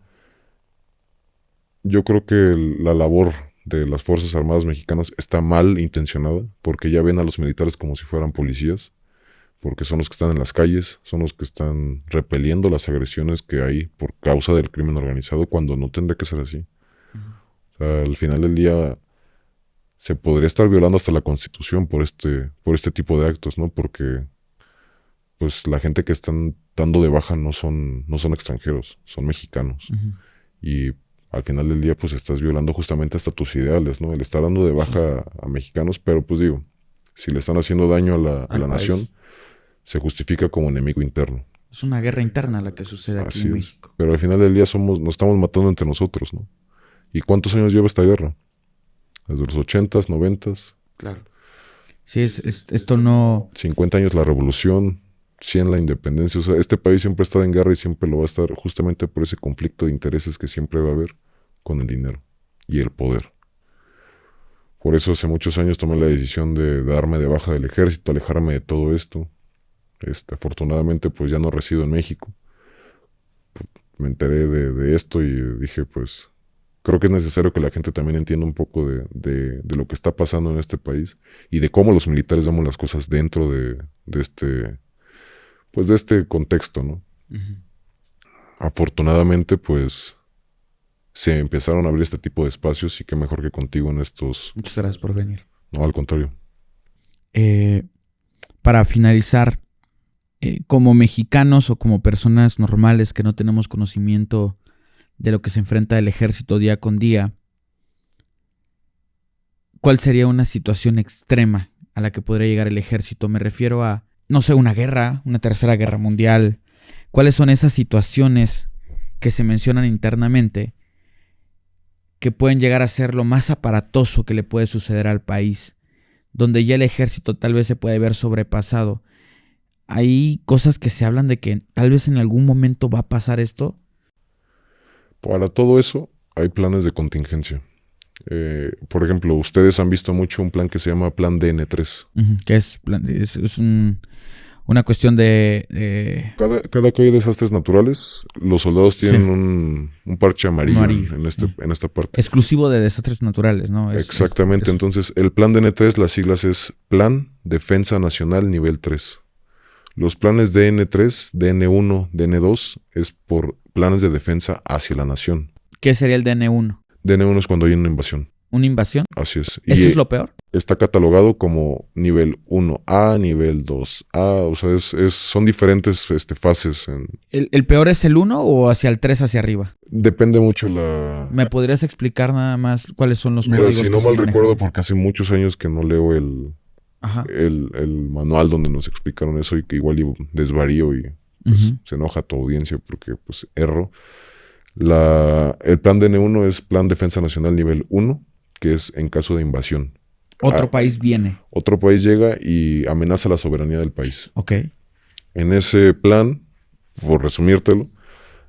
yo creo que la labor de las Fuerzas Armadas mexicanas está mal intencionada, porque ya ven a los militares como si fueran policías, porque son los que están en las calles, son los que están repeliendo las agresiones que hay por causa del crimen organizado, cuando no tendría que ser así. O sea, al final del día se podría estar violando hasta la Constitución por este tipo de actos, ¿no? Porque pues la gente que están dando de baja no son extranjeros, son mexicanos. Y al final del día pues estás violando justamente hasta tus ideales, ¿no? El estar dando de baja a mexicanos, pero pues digo, si le están haciendo daño a la nación, se justifica como enemigo interno. Es una guerra interna la que sucede aquí en México. Pero al final del día nos estamos matando entre nosotros, ¿no? ¿Y cuántos años lleva esta guerra? Desde los 80s, 90s. Claro. Sí, esto no... 50 años la revolución, 100 la independencia. O sea, este país siempre ha estado en guerra y siempre lo va a estar justamente por ese conflicto de intereses que siempre va a haber con el dinero y el poder. Por eso hace muchos años tomé la decisión de darme de baja del ejército, alejarme de todo esto. Afortunadamente pues ya no resido en México. Me enteré de esto y dije pues creo que es necesario que la gente también entienda un poco de lo que está pasando en este país y de cómo los militares vemos las cosas dentro de este contexto, ¿no? Afortunadamente pues se empezaron a abrir este tipo de espacios y qué mejor que contigo en estos... Muchas gracias por venir. No, al contrario. Para finalizar, como mexicanos o como personas normales que no tenemos conocimiento de lo que se enfrenta el ejército día con día, ¿cuál sería una situación extrema a la que podría llegar el ejército? Me refiero a, no sé, una guerra, una tercera guerra mundial. ¿Cuáles son esas situaciones que se mencionan internamente que pueden llegar a ser lo más aparatoso que le puede suceder al país, donde ya el ejército tal vez se puede ver sobrepasado? ¿Hay cosas que se hablan de que tal vez en algún momento va a pasar esto? Para todo eso hay planes de contingencia. Por ejemplo, ustedes han visto mucho un plan que se llama Plan DN3. Que es una cuestión de... Cada que hay desastres naturales, los soldados tienen un parche amarillo. En esta parte. Exclusivo de desastres naturales, ¿no? Exactamente. Entonces, el Plan DN3, las siglas es Plan Defensa Nacional Nivel 3. Los planes DN3, DN1, DN2 es por planes de defensa hacia la nación. ¿Qué sería el DN1? DN1 es cuando hay una invasión. ¿Una invasión? Así es. ¿Eso es lo peor? Está catalogado como nivel 1A, nivel 2A, o sea, son diferentes fases. ¿El peor es el 1 o hacia el 3 hacia arriba? Depende mucho ¿Me podrías explicar nada más cuáles son los códigos? Mira, si no mal recuerdo, porque hace muchos años que no leo el manual donde nos explicaron eso y que igual yo desvarío y pues, se enoja tu audiencia porque pues erro. El plan DN1 es Plan Defensa Nacional Nivel 1, que es en caso de invasión. Otro país viene. Otro país llega y amenaza la soberanía del país. Ok. En ese plan, por resumírtelo,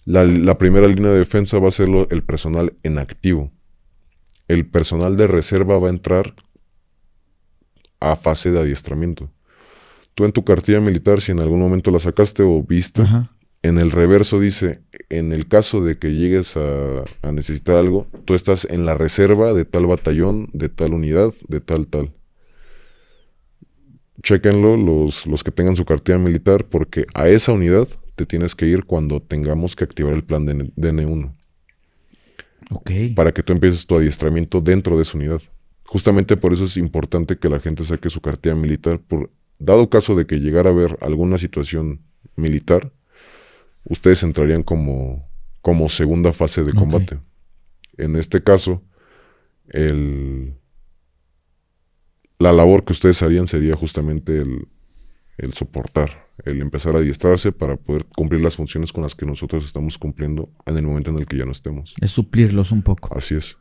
la primera línea de defensa va a ser el personal en activo. El personal de reserva va a entrar a fase de adiestramiento. Tú en tu cartilla militar, si en algún momento la sacaste o viste, Ajá. en el reverso dice, en el caso de que llegues a necesitar algo, tú estás en la reserva de tal batallón, de tal unidad, de tal. Chéquenlo los que tengan su cartilla militar, porque a esa unidad te tienes que ir cuando tengamos que activar el plan DN1. Ok. Para que tú empieces tu adiestramiento dentro de esa unidad. Justamente por eso es importante que la gente saque su cartilla militar, dado caso de que llegara a haber alguna situación militar, ustedes entrarían como segunda fase de combate. En este caso, la labor que ustedes harían sería justamente el soportar, el empezar a adiestrarse para poder cumplir las funciones con las que nosotros estamos cumpliendo en el momento en el que ya no estemos. Es suplirlos un poco. Así es.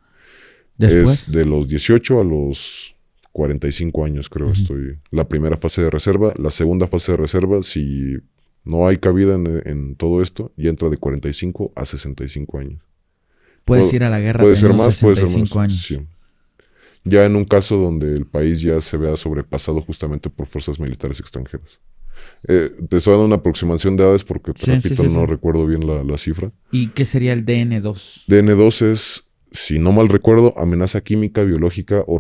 Después. Es de los 18 a los 45 años, creo. La primera fase de reserva. La segunda fase de reserva, si no hay cabida en todo esto, ya entra de 45 a 65 años. Puedes ir a la guerra puede ser más, 65 años. Sí. Ya en un caso donde el país ya se vea sobrepasado justamente por fuerzas militares extranjeras. Te estoy dando una aproximación de edades porque, te repito, no recuerdo bien la cifra. ¿Y qué sería el DN2? DN2 es, si no mal recuerdo, amenaza química, biológica o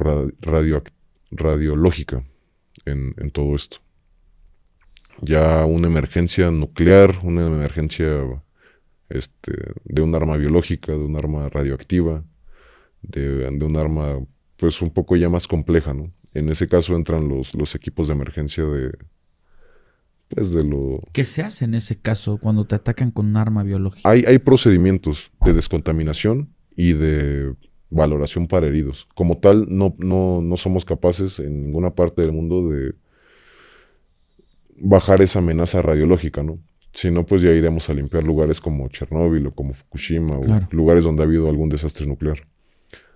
radiológica en todo esto. Ya una emergencia nuclear, una emergencia de un arma biológica, de un arma radioactiva, de un arma pues un poco ya más compleja, ¿no? En ese caso entran los equipos de emergencia ¿Qué se hace en ese caso cuando te atacan con un arma biológica? Hay procedimientos de descontaminación y de valoración para heridos. Como tal, no somos capaces en ninguna parte del mundo de bajar esa amenaza radiológica, ¿no? Si no, pues ya iremos a limpiar lugares como Chernóbil o como Fukushima, claro, o lugares donde ha habido algún desastre nuclear.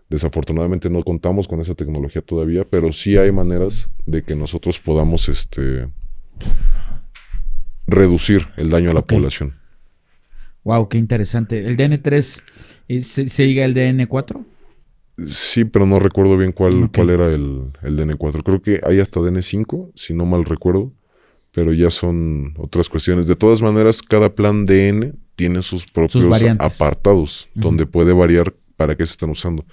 Desafortunadamente no contamos con esa tecnología todavía, pero sí hay maneras de que nosotros podamos reducir el daño a la población. Wow, qué interesante. ¿El DN3 sigue el DN4? Sí, pero no recuerdo bien cuál era el DN4. Creo que hay hasta DN5, si no mal recuerdo, pero ya son otras cuestiones. De todas maneras, cada plan DN tiene sus propios apartados, donde puede variar para qué se están usando.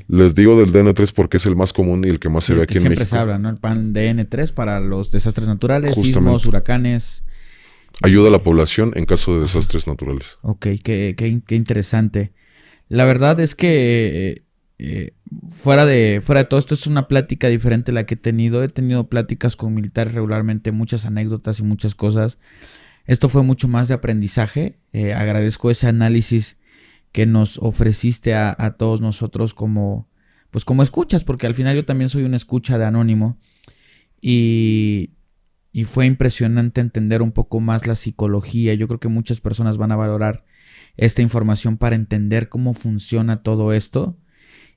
Les digo del DN3 porque es el más común y el que más se ve aquí en México. Siempre se habla, ¿no? El plan DN3 para los desastres naturales, sismos, huracanes. Ayuda a la población en caso de desastres naturales. Ok, qué interesante. La verdad es que fuera de todo esto es una plática diferente la que he tenido. He tenido pláticas con militares regularmente, muchas anécdotas y muchas cosas. Esto fue mucho más de aprendizaje. Agradezco ese análisis que nos ofreciste a todos nosotros como escuchas, porque al final yo también soy una escucha de Anónimo y fue impresionante entender un poco más la psicología. Yo creo que muchas personas van a valorar esta información para entender cómo funciona todo esto.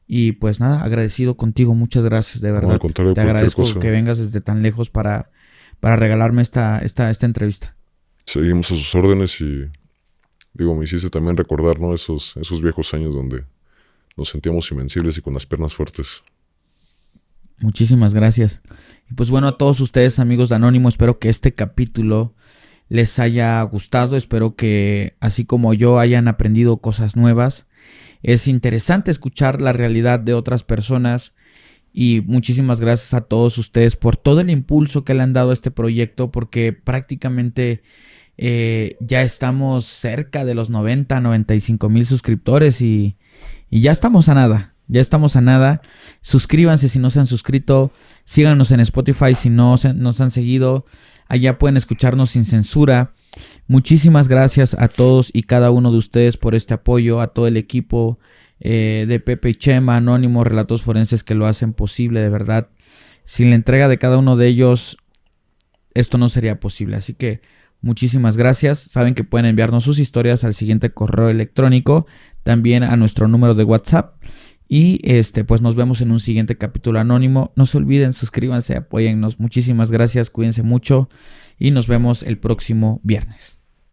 Y pues nada, agradecido contigo, muchas gracias, de verdad. Te agradezco que vengas desde tan lejos para regalarme esta entrevista. Seguimos a sus órdenes y me hiciste también recordar, ¿no? esos viejos años donde nos sentíamos invencibles y con las piernas fuertes. Muchísimas gracias. Y pues bueno, a todos ustedes, amigos de Anónimo, espero que este capítulo les haya gustado. Espero que, así como yo, hayan aprendido cosas nuevas. Es interesante escuchar la realidad de otras personas. Y muchísimas gracias a todos ustedes por todo el impulso que le han dado a este proyecto, porque prácticamente ya estamos cerca de los 95 mil suscriptores y ya estamos a nada. Suscríbanse si no se han suscrito. Síganos en Spotify si no nos han seguido. Allá pueden escucharnos sin censura. Muchísimas gracias a todos y cada uno de ustedes por este apoyo. A todo el equipo de Pepe y Chema, Anónimo, Relatos Forenses, que lo hacen posible, de verdad. Sin la entrega de cada uno de ellos, esto no sería posible. Así que Muchísimas gracias. Saben que pueden enviarnos sus historias al siguiente correo electrónico, también a nuestro número de WhatsApp. Y pues nos vemos en un siguiente capítulo anónimo. No se olviden, suscríbanse, apóyennos. Muchísimas gracias, cuídense mucho y nos vemos el próximo viernes.